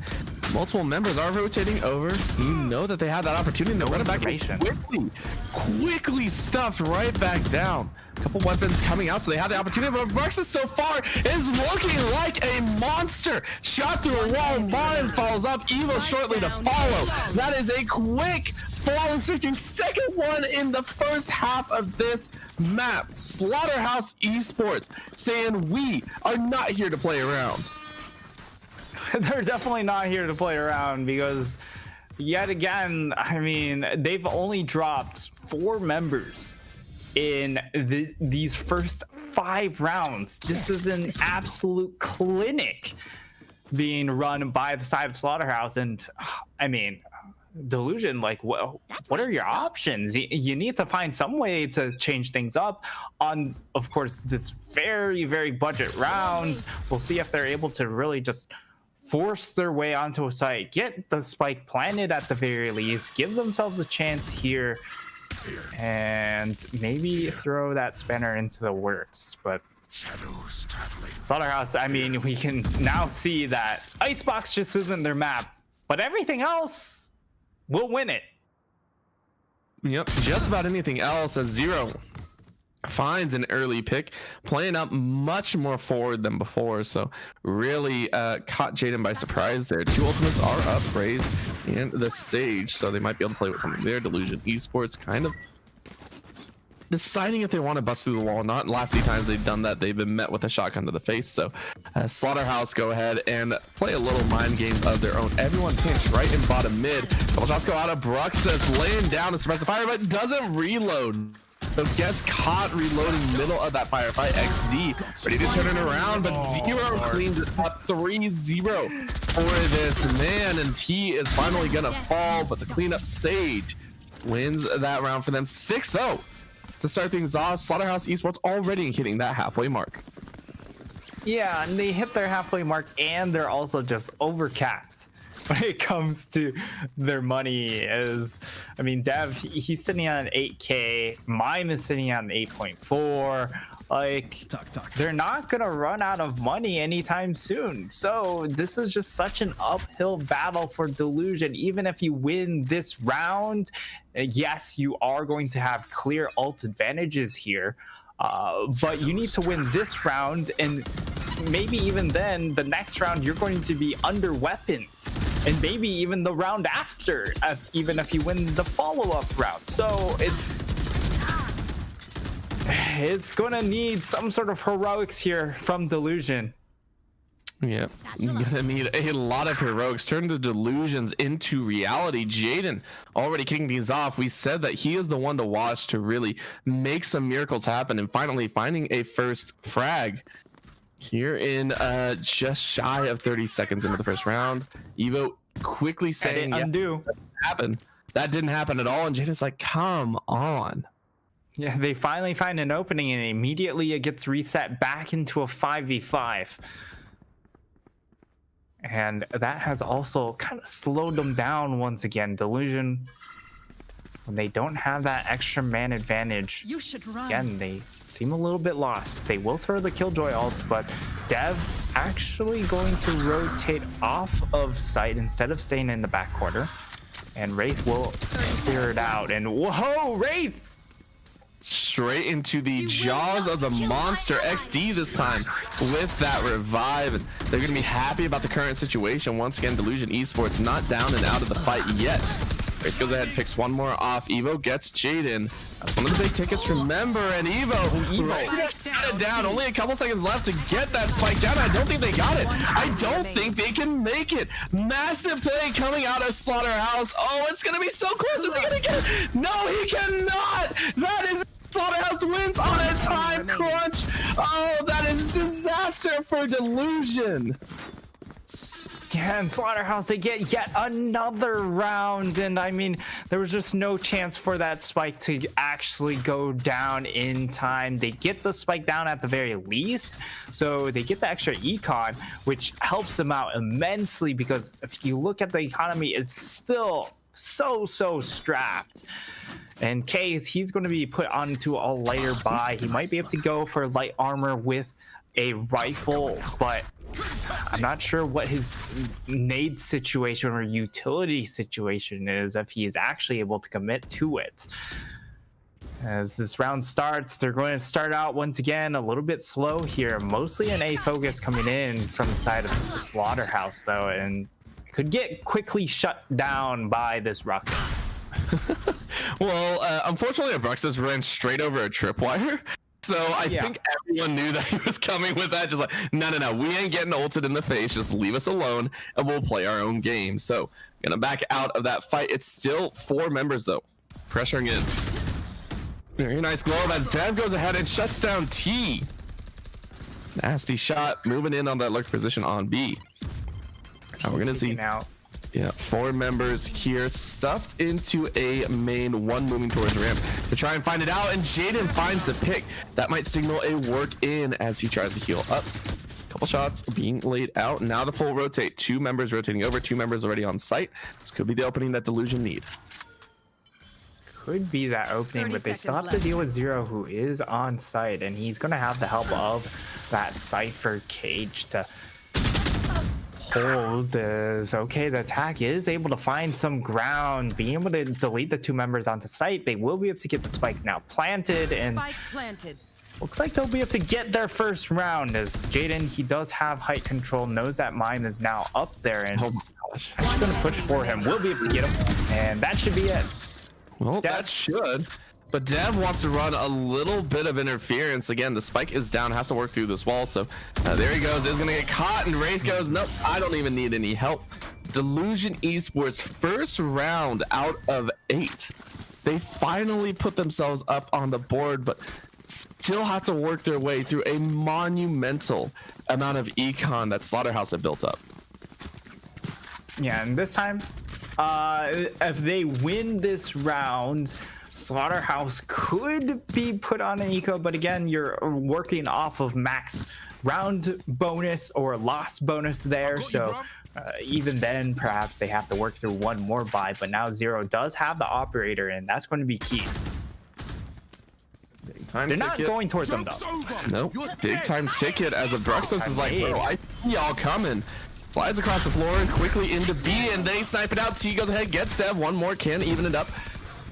Speaker 1: Multiple members are rotating over. You know that they have that opportunity to run it back quickly stuffed right back down. A couple weapons coming out, so they have the opportunity, but Abruxas so far is looking like a monster. Shot through a wall, Mime follows up, Evo shortly to follow. That is a quick flawless 52nd one in the first half of this map. Slaughterhouse Esports saying we are not here to play around.
Speaker 2: They're definitely not here to play around because yet again, I mean, they've only dropped 4 members in these first 5 rounds. This is an absolute clinic being run by the side of Slaughterhouse, and I mean, Delusion, like, what are your options? You need to find some way to change things up on, of course, this very, very budget round. We'll see if they're able to really just force their way onto a site, get the spike planted at the very least, give themselves a chance here, and maybe throw that spanner into the works. But Slaughterhouse, I mean, we can now see that Icebox just isn't their map, but everything else will win it.
Speaker 1: Yep, just about anything else. As Zero finds an early pick, playing up much more forward than before, so really caught Jaden by surprise there. 2 ultimates are up, Raze and the Sage, so they might be able to play with something there. Delusion Esports kind of deciding if they want to bust through the wall or not. Last 2 times they've done that, they've been met with a shotgun to the face. So Slaughterhouse go ahead and play a little mind game of their own. Everyone pinched right in bottom mid. Couple shots go out of Bruxas, laying down to suppress the fire, but doesn't reload. So gets caught reloading middle of that firefight. XD ready to turn it around, but Zero cleans it up. 3-0 for this man, and T is finally gonna fall, but the cleanup Sage wins that round for them. 6-0 to start things off. Slaughterhouse Esports already hitting that halfway mark.
Speaker 2: Yeah, and they hit their halfway mark, and they're also just overcapped when it comes to their money. I mean, Dev, he's sitting on 8K. Mime is sitting on 8.4. Like, they're not gonna run out of money anytime soon. So this is just such an uphill battle for Delusion. Even if you win this round, yes, you are going to have clear ult advantages here. But you need to win this round, and maybe even then, the next round you're going to be under weapons, and maybe even the round after, even if you win the follow-up round. So it's gonna need some sort of heroics here from Delusion.
Speaker 1: Yep, you're gonna need a lot of heroics. Turn the delusions into reality. Jaden already kicking these off. We said that he is the one to watch to really make some miracles happen, and finally finding a first frag here in just shy of 30 seconds into the first round. Evo quickly saying,
Speaker 2: undo.
Speaker 1: That didn't happen at all, and Jaden's like, come on.
Speaker 2: Yeah, they finally find an opening, and immediately it gets reset back into a 5v5. And that has also kind of slowed them down once again. Delusion, when they don't have that extra man advantage,
Speaker 3: You should run.
Speaker 2: again, they seem a little bit lost. They will throw the Killjoy ults, but Dev actually going to rotate off of site instead of staying in the back quarter. And Wraith will clear it out. And whoa, Wraith!
Speaker 1: Straight into the jaws of the monster. XD this time with that revive, and they're gonna be happy about the current situation. Once again, Delusion Esports not down and out of the fight yet. Wraith goes ahead, picks one more off. Evo gets Jaden. That's one of the big tickets, remember, and Evo right down. Only a couple seconds left to get that spike down. I don't think they got it. I don't think they can make it. Massive play coming out of Slaughterhouse. Oh, it's gonna be so close. Is he gonna get it? No, he cannot. That is Slaughterhouse wins on a time crunch. Oh, that is disaster for Delusion.
Speaker 2: Yeah, and Slaughterhouse, they get yet another round, and I mean, there was just no chance for that spike to actually go down in time. They get the spike down at the very least, so they get the extra econ, which helps them out immensely, because if you look at the economy, it's still so strapped. And Case, he's going to be put onto a lighter buy. He might be able to go for light armor with a rifle, but I'm not sure what his nade situation or utility situation is, if he is actually able to commit to it. As this round starts, they're going to start out once again a little bit slow here, mostly an A focus coming in from the side of the Slaughterhouse though, and could get quickly shut down by this rocket.
Speaker 1: Well, unfortunately, Abruxas ran straight over a tripwire. So I think everyone knew that he was coming with that. Just like, no, we ain't getting ulted in the face. Just leave us alone and we'll play our own game. So gonna back out of that fight. It's still 4 members though, pressuring in. Very nice globe as Dev goes ahead and shuts down T. Nasty shot, moving in on that lurk position on B. Now we're gonna see
Speaker 2: now.
Speaker 1: Yeah, 4 members here stuffed into a main, 1 moving towards ramp to try and find it out, and Jaden finds the pick. That might signal a work in as he tries to heal up. Couple shots being laid out. Now the full rotate. 2 members rotating over, 2 members already on site. This could be the opening that Delusion need.
Speaker 2: Could be that opening, but they still have to deal with Zero, who is on site, and he's going to have the help of that Cypher Cage to hold this. Okay, the attack is able to find some ground, being able to delete the 2 members onto site. They will be able to get the spike now planted, and
Speaker 3: Spike planted.
Speaker 2: looks like they'll be able to get their first round, as Jaden, he does have height control, knows that Mime is now up there, and is actually going to push for him. We'll be able to get him, and that should be it.
Speaker 1: Well,
Speaker 2: Dev.
Speaker 1: that should. But Dev wants to run a little bit of interference. Again, the spike is down, has to work through this wall. So there he goes. Is going to get caught, and Wraith goes, nope, I don't even need any help. Delusion Esports first round out of 8. They finally put themselves up on the board, but still have to work their way through a monumental amount of econ that Slaughterhouse had built up.
Speaker 2: Yeah, and this time if they win this round, Slaughterhouse could be put on an eco, but again, you're working off of max round bonus or loss bonus there. So even then, perhaps they have to work through one more buy. But now Zero does have the operator, and that's going to be key. They're not going towards them though.
Speaker 1: Nope. Big time ticket as Abruxos is like, bro, I see y'all coming. Slides across the floor and quickly into B, and they snipe it out. T goes ahead, gets Dev. One more can even it up.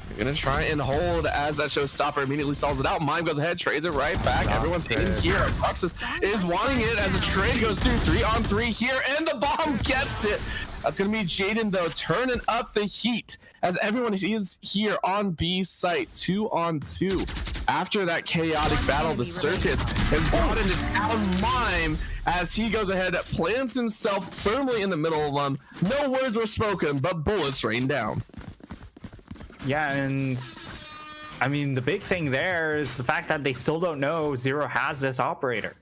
Speaker 1: You're gonna try and hold as that showstopper immediately stalls it out. Mime goes ahead, trades it right back. Everyone's in here. Abruxos is wanting it as a trade goes through 3-on-3 here, and the bomb gets it. That's gonna be Jaden though, turning up the heat as everyone is here on B site, 2-on-2. After that chaotic battle, the circus has brought into town Mime as he goes ahead, plants himself firmly in the middle of them. No words were spoken, but bullets rain down.
Speaker 2: Yeah, and I mean, the big thing there is the fact that they still don't know Zero has this operator.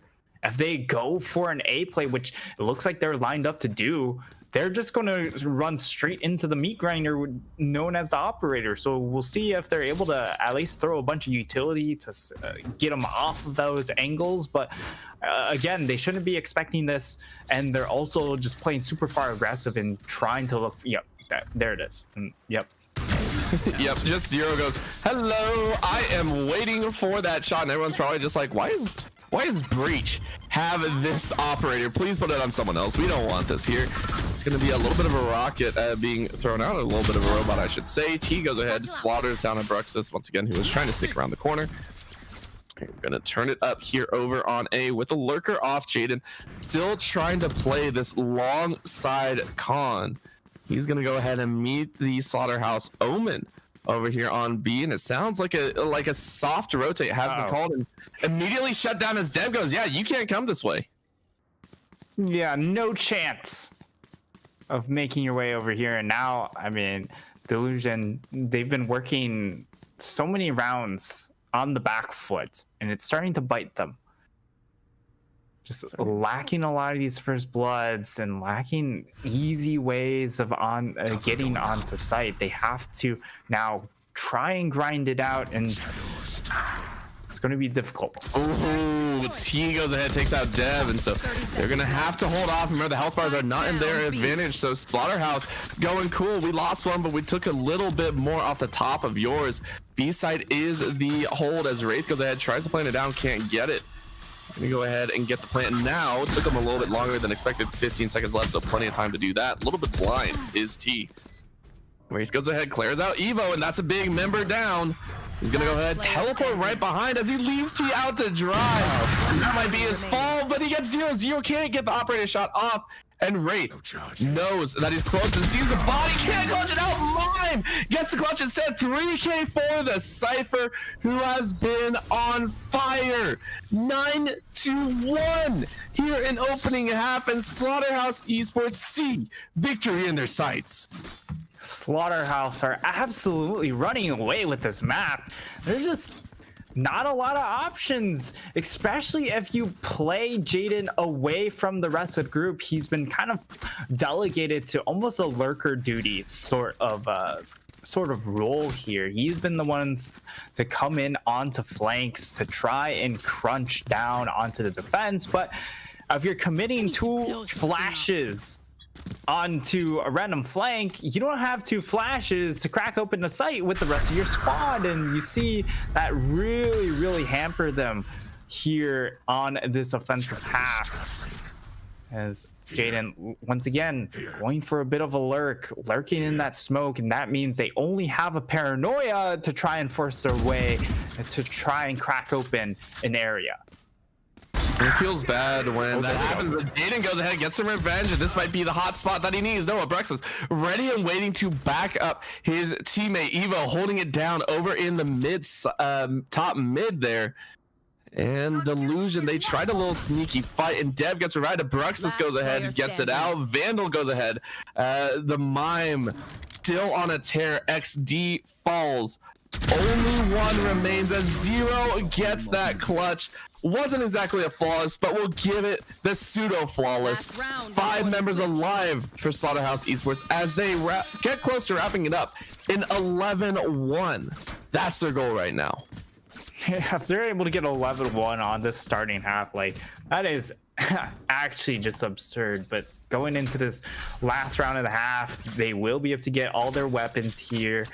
Speaker 2: If they go for an A play, which it looks like they're lined up to do, they're just going to run straight into the meat grinder known as the operator. So we'll see if they're able to at least throw a bunch of utility to get them off of those angles. But again, they shouldn't be expecting this. And they're also just playing super far aggressive and trying to look. Yep, there it is. Yep.
Speaker 1: Yep, just Zero goes, hello, I am waiting for that shot. And everyone's probably just like, why does Breach have this operator? Please put it on someone else. We don't want this here. It's going to be a little bit of a rocket being thrown out, a little bit of a robot, I should say. T goes ahead, slaughters down Abruxos once again, who was trying to sneak around the corner. We're going to turn it up here over on A with the lurker off. Jaden still trying to play this long side con. He's going to go ahead and meet the Slaughterhouse Omen over here on B, and it sounds like a soft rotate has been called, and immediately shut down as Deb goes, yeah, you can't come this way.
Speaker 2: Yeah, no chance of making your way over here. And now, I mean, Delusion, they've been working so many rounds on the back foot, and it's starting to bite them. Just lacking a lot of these first bloods and lacking easy ways of getting onto site. They have to now try and grind it out, and it's going to be difficult.
Speaker 1: Ooh, T goes ahead, takes out Dev, and so they're going to have to hold off. Remember, the health bars are not in their advantage, so Slaughterhouse going cool. We lost one, but we took a little bit more off the top of yours. B-side is the hold as Wraith goes ahead, tries to plant it down, can't get it. Let me go ahead and get the plant now. It took him a little bit longer than expected. 15 seconds left, so plenty of time to do that. A little bit blind is T. Wraith goes ahead, clears out Evo, and that's a big member down. He's gonna go ahead, teleport right behind as he leaves T out to dry. And that might be his fall, but he gets 0. 0 can't get the operator shot off. And Wraith knows that he's close and sees the body, can't clutch it out. Mime gets the clutch and set 3K for the Cypher, who has been on fire. 9-1 here in opening half, and Slaughterhouse Esports see victory in their sights.
Speaker 2: Slaughterhouse are absolutely running away with this map. There's just not a lot of options, especially if you play Jaden away from the rest of the group. He's been kind of delegated to almost a lurker duty sort of role here. He's been the ones to come in onto flanks to try and crunch down onto the defense. But if you're committing 2 flashes onto a random flank, you don't have 2 flashes to crack open the site with the rest of your squad, and you see that really hamper them here on this offensive half as Jaden once again going for a bit of a lurking in that smoke, and that means they only have a paranoia to try and force their way to try and crack open an area.
Speaker 1: It feels bad when that happens. Jaden goes ahead, gets some revenge, and this might be the hot spot that he needs. No, Abruxos ready and waiting to back up his teammate Evo, holding it down over in the top mid there. And Delusion, they tried a little sneaky fight, and Dev gets revived. Abruxos goes ahead and gets it out. Vandal goes ahead. The Mime still on a tear. XD falls. Only one remains as Zero gets that clutch. Wasn't exactly a flawless, but we'll give it the pseudo flawless. 5 members alive for Slaughterhouse Esports as they get close to wrapping it up in 11-1. That's their goal right now.
Speaker 2: If they're able to get 11-1 on this starting half, like, that is actually just absurd. But going into this last round of the half, they will be able to get all their weapons here.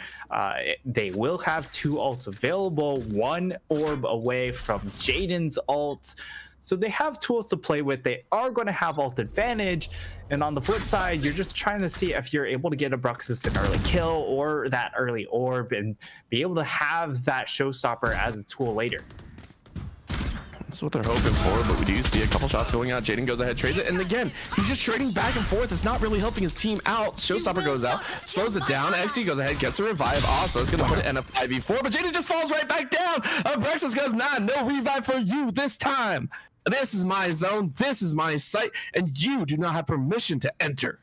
Speaker 2: They will have 2 ults available, 1 orb away from Jaden's ult. So they have tools to play with. They are going to have ult advantage. And on the flip side, you're just trying to see if you're able to get a Bruxus an early kill or that early orb and be able to have that showstopper as a tool later.
Speaker 1: That's what they're hoping for, but we do see a couple shots going out. Jaden goes ahead, trades it, and again, he's just trading back and forth. It's not really helping his team out. Showstopper goes out, slows it down. XD goes ahead, gets a revive. Also, it's going to put it in a 5v4, but Jaden just falls right back down. Bruxus goes, nah, no revive for you this time. This is my zone, this is my site, and you do not have permission to enter.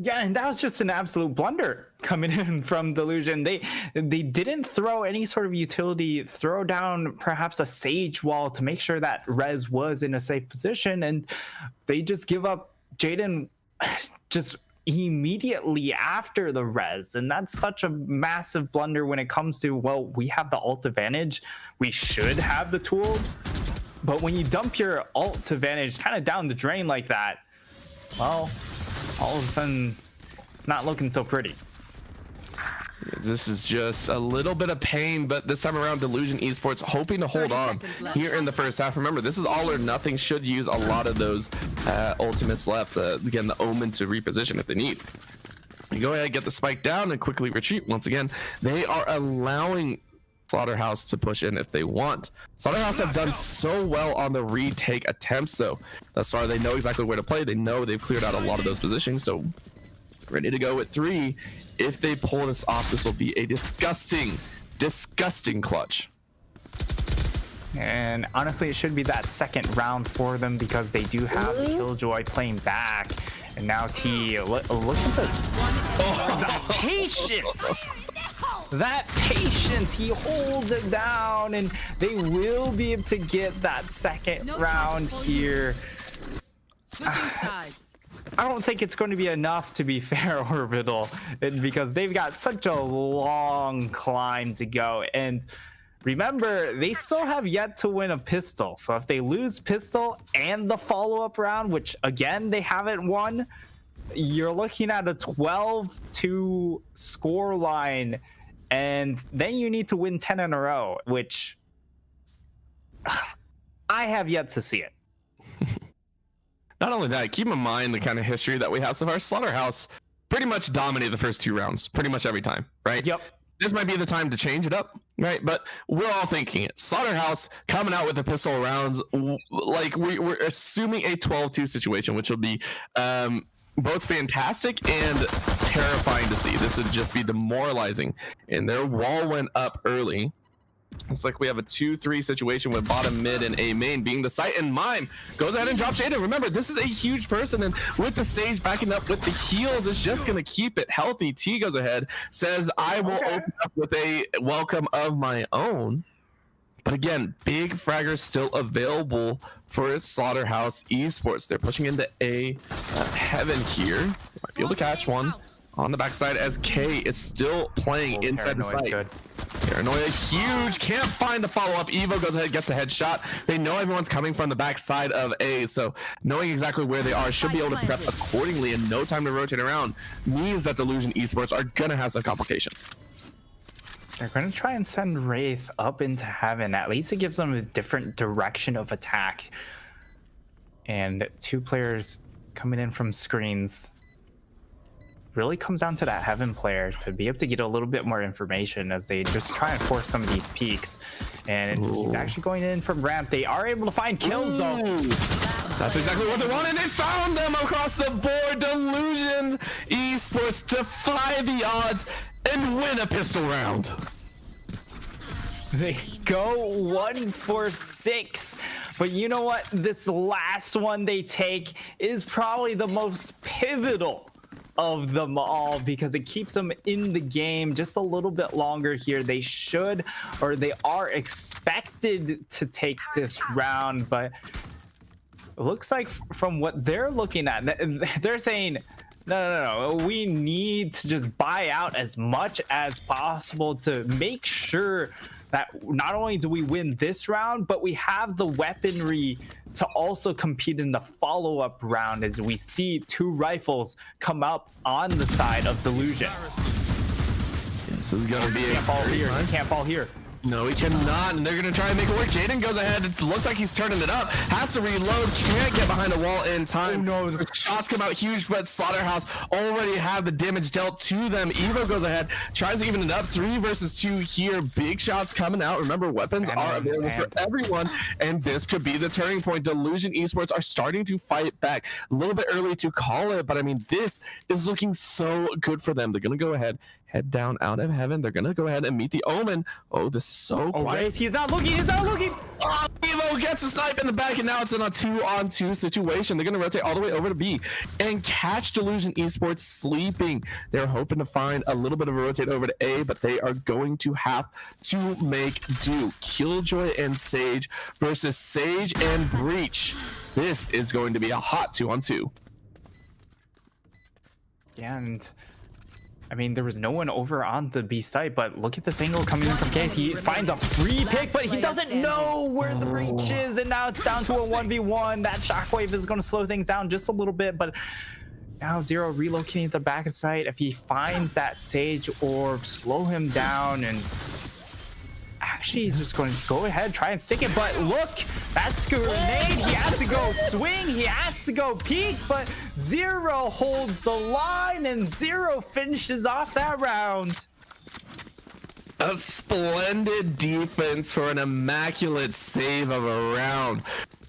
Speaker 2: Yeah, and that was just an absolute blunder coming in from Delusion. They didn't throw any sort of utility, throw down perhaps a Sage wall to make sure that Rez was in a safe position, and they just give up Jaden just immediately after the Rez. And that's such a massive blunder when it comes to, well, we have the ult advantage, we should have the tools. But when you dump your ult advantage kind of down the drain like that, well, all of a sudden, it's not looking so pretty.
Speaker 1: This is just a little bit of pain, but this time around, Delusion Esports hoping to hold on here in the first half. Remember, this is all or nothing. Should use a lot of those ultimates left. Again, the Omen to reposition if they need. You go ahead, get the spike down, and quickly retreat. Once again, they are allowing Slaughterhouse to push in if they want. Slaughterhouse have done so well on the retake attempts, though. Thus far, they know exactly where to play. They know they've cleared out a lot of those positions, so ready to go with 3. If they pull this off, this will be a disgusting clutch.
Speaker 2: And honestly, it should be that second round for them because they do have the Killjoy playing back. And now T, look at this. Oh, the patience! That patience, he holds it down, and they will be able to get that second round here. I don't think it's going to be enough, to be fair, Orbital, because they've got such a long climb to go. And remember, they still have yet to win a pistol. So if they lose pistol and the follow-up round, which again they haven't won, you're looking at a 12-2 score line. And then you need to win 10 in a row, which I have yet to see it.
Speaker 1: Not only that, keep in mind the kind of history that we have so far. Slaughterhouse pretty much dominated the first 2 rounds, pretty much every time, right?
Speaker 2: Yep.
Speaker 1: This might be the time to change it up, right? But we're all thinking it. Slaughterhouse coming out with the pistol rounds, like we're assuming a 12-2 situation, which will be both fantastic and terrifying to see. This would just be demoralizing. And their wall went up early. It's like we have a 2-3 situation with bottom, mid, and A main being the site, and Mime goes ahead and drops Jaden. Remember, this is a huge person, and with the Sage backing up with the heals, it's just going to keep it healthy. T goes ahead, says, I will open up with a welcome of my own. But again, big fraggers still available for Slaughterhouse Esports. They're pushing into A heaven here. Might be able to catch one on the backside as K is still playing inside the site. Good. Paranoia huge, can't find the follow-up. Evo goes ahead, gets a headshot. They know everyone's coming from the backside of A, so knowing exactly where they are should be able to prep accordingly, and no time to rotate around means that Delusion Esports are gonna have some complications.
Speaker 2: They're going to try and send Wraith up into heaven. At least it gives them a different direction of attack. And 2 players coming in from screens. Really comes down to that heaven player to be able to get a little bit more information as they just try and force some of these peaks. And he's actually going in from ramp. They are able to find kills, though.
Speaker 1: That's exactly what they wanted. They found them across the board. Delusion Esports defy the odds and win a pistol round.
Speaker 2: They go 1 for 6, but you know what? This last one they take is probably the most pivotal of them all because it keeps them in the game just a little bit longer here. They should, or they are expected to take this round, but it looks like from what they're looking at, they're saying, no, we need to just buy out as much as possible to make sure that not only do we win this round, but we have the weaponry to also compete in the follow-up round as we see 2 rifles come up on the side of Delusion.
Speaker 1: This is going to be
Speaker 2: He can't fall here. He can't fall here.
Speaker 1: No, he cannot, and they're going to try and make it work. Jaden goes ahead. It looks like he's turning it up. Has to reload. Can't get behind a wall in time.
Speaker 2: Oh, no.
Speaker 1: The shots come out huge, but Slaughterhouse already have the damage dealt to them. Evo goes ahead, tries to even it up. 3 versus 2 here. Big shots coming out. Remember, weapons are available for everyone, and this could be the turning point. Delusion Esports are starting to fight back. A little bit early to call it, but I mean, this is looking so good for them. They're going to go ahead, head down out of heaven. They're gonna go ahead and meet the Omen. Oh, this is so quiet.
Speaker 2: Wraith, he's not looking.
Speaker 1: Oh, Evo gets the snipe in the back, and now it's in a 2-on-2 situation. They're gonna rotate all the way over to B and catch Delusion Esports sleeping. They're hoping to find a little bit of a rotate over to A, but they are going to have to make do. Killjoy and Sage versus Sage and Breach. This is going to be a hot 2-on-2.
Speaker 2: Yeah, and I mean, there was no one over on the B site, but look at this angle coming in from Case. He finds a free pick, but he doesn't know where the breach is, and now it's down to a 1v1. That shockwave is going to slow things down just a little bit, but now Zero relocating at the back of site. If he finds that Sage orb, slow him down, and actually he's just going to go ahead, try and stick it, but look, that's a grenade. He has to go swing, he has to go peek, but Zero holds the line, and Zero finishes off that round.
Speaker 1: A splendid defense for an immaculate save of a round.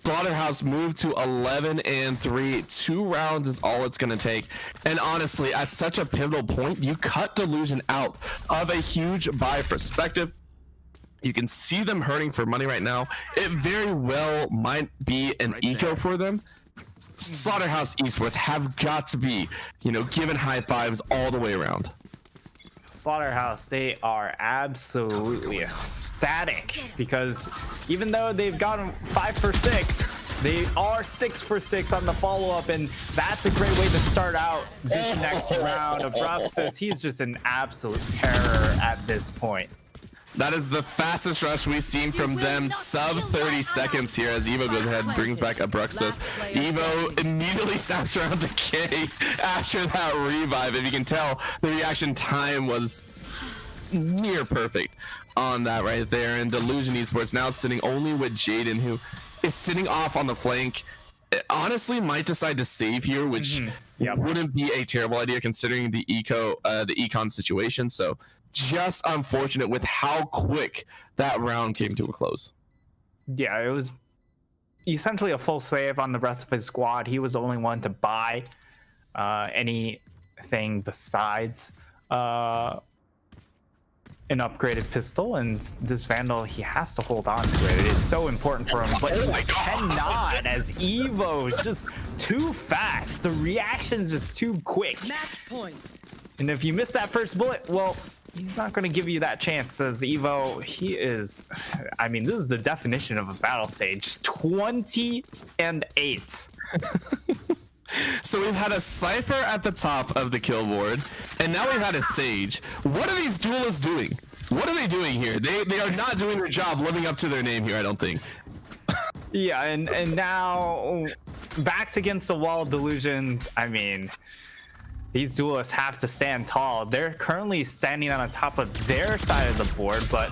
Speaker 1: Slaughterhouse moved to 11-3. 2 rounds is all it's going to take. And honestly, at such a pivotal point, you cut Delusion out of a huge buy perspective. You can see them hurting for money right now. It very well might be an eco for them. Slaughterhouse Esports have got to be, given high fives all the way around.
Speaker 2: Slaughterhouse, they are absolutely ecstatic because even though they've gotten 5 for 6, they are 6 for 6 on the follow-up, and that's a great way to start out this next round. Abrupt says he's just an absolute terror at this point.
Speaker 1: That is the fastest rush we've seen from them, sub 30 seconds here as Evo goes ahead and brings back Abruxas. Evo immediately snaps around the K after that revive. If you can tell, the reaction time was near perfect on that right there. And Delusion Esports now sitting only with Jaden, who is sitting off on the flank. It honestly might decide to save here, which wouldn't be a terrible idea considering the econ situation. So just unfortunate with how quick that round came to a close.
Speaker 2: Yeah, it was essentially a full save on the rest of his squad. He was the only one to buy anything besides an upgraded pistol, and this Vandal, he has to hold on to it. It is so important for him, but he cannot, as Evo is just too fast. The reaction is just too quick.
Speaker 3: Match point.
Speaker 2: And if you miss that first bullet, well, he's not going to give you that chance. As Evo, he is, I mean, this is the definition of a battle stage. 20-8.
Speaker 1: So we've had a Cypher at the top of the kill board, and now we've had a Sage. What are these duelists doing? What are they doing here? They are not doing their job living up to their name here, I don't think.
Speaker 2: Yeah, and now backs against the wall, Delusion. I mean, these duelists have to stand tall. They're currently standing on the top of their side of the board, but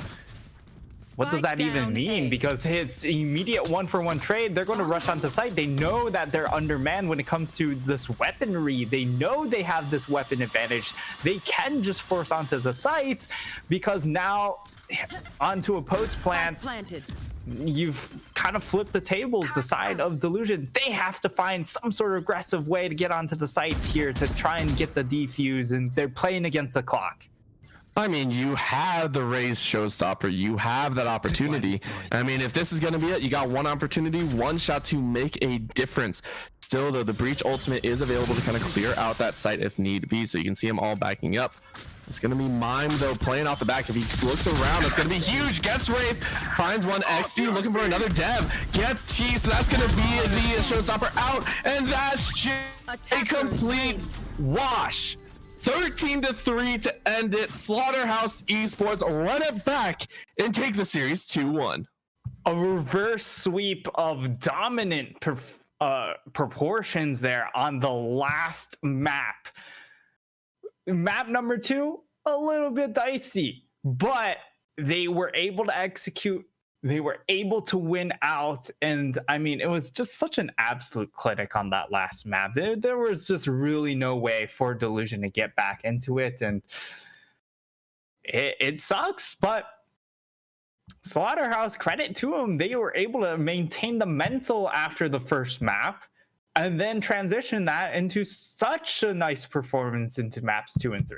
Speaker 2: what does that even mean? Because it's immediate 1-for-1 trade. They're going to rush onto site. They know that they're undermanned when it comes to this weaponry. They know they have this weapon advantage. They can just force onto the site because now onto a post plant, you've kind of flipped the tables, the side of Delusion. They have to find some sort of aggressive way to get onto the sites here to try and get the defuse, and they're playing against the clock.
Speaker 1: I mean, you have the raised showstopper. You have that opportunity. I mean, if this is going to be it, you got one opportunity, one shot to make a difference. Still, though, the Breach ultimate is available to kind of clear out that site if need be. So you can see them all backing up. It's going to be Mime, though, playing off the back. If he looks around, it's going to be huge. Gets Wraith, finds one. XD looking for another Dev. Gets T, so that's going to be the showstopper out. And that's just a complete wash. 13-3 to end it. Slaughterhouse Esports run it back and take the series 2-1.
Speaker 2: A reverse sweep of dominant proportions there on the last map. Map number 2, a little bit dicey, but they were able to execute. They were able to win out. And I mean, it was just such an absolute clinic on that last map. There was just really no way for Delusion to get back into it. And it sucks, but Slaughterhouse, credit to them. They were able to maintain the mental after the first map and then transition that into such a nice performance into maps 2 and 3.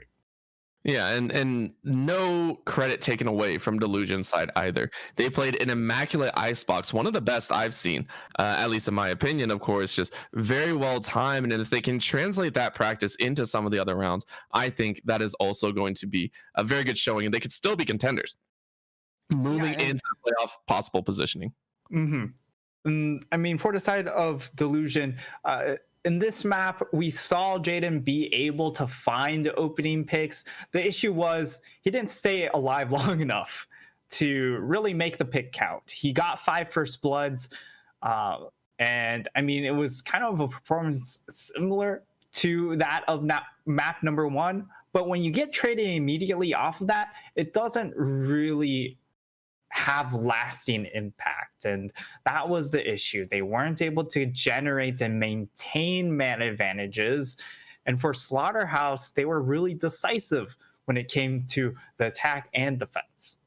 Speaker 1: Yeah, and no credit taken away from Delusion's side either. They played an immaculate icebox, one of the best I've seen, at least in my opinion, of course, just very well timed. And if they can translate that practice into some of the other rounds, I think that is also going to be a very good showing, and they could still be contenders moving into the playoff possible positioning.
Speaker 2: I mean, for the side of Delusion, in this map, we saw Jaden be able to find opening picks. The issue was he didn't stay alive long enough to really make the pick count. He got 5 first bloods, and I mean, it was kind of a performance similar to that of map number 1. But when you get traded immediately off of that, it doesn't really have lasting impact, and that was the issue. They weren't able to generate and maintain man advantages, and for Slaughterhouse, they were really decisive when it came to the attack and defense.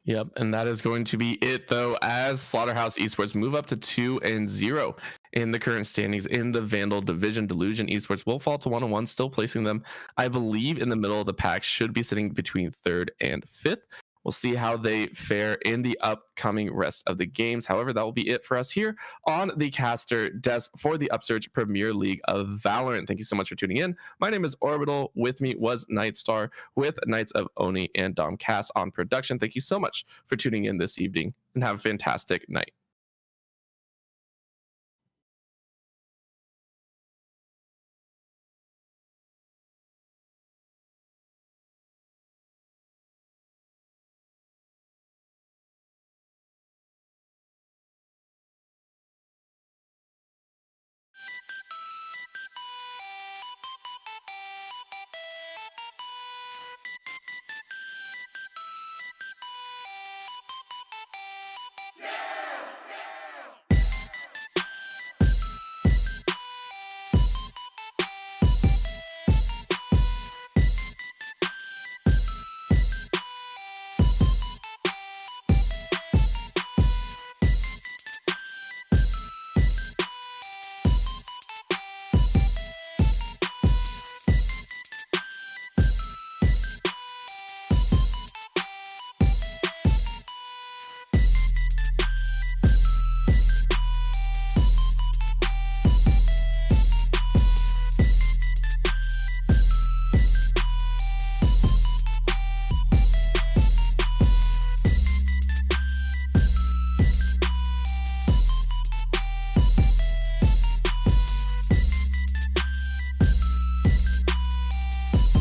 Speaker 1: Yep, and that is going to be it, though, as Slaughterhouse Esports move up to 2-0 in the current standings in the Vandal division. Delusion Esports will fall to 1-1, still placing them, I believe, in the middle of the pack, should be sitting between 3rd and 5th. We'll see how they fare in the upcoming rest of the games. However, that will be it for us here on the caster desk for the Upsurge Premier League of Valorant. Thank you so much for tuning in. My name is Orbital. With me was Nightstar with Knights of Oni and Dom Cass on production. Thank you so much for tuning in this evening, and have a fantastic night.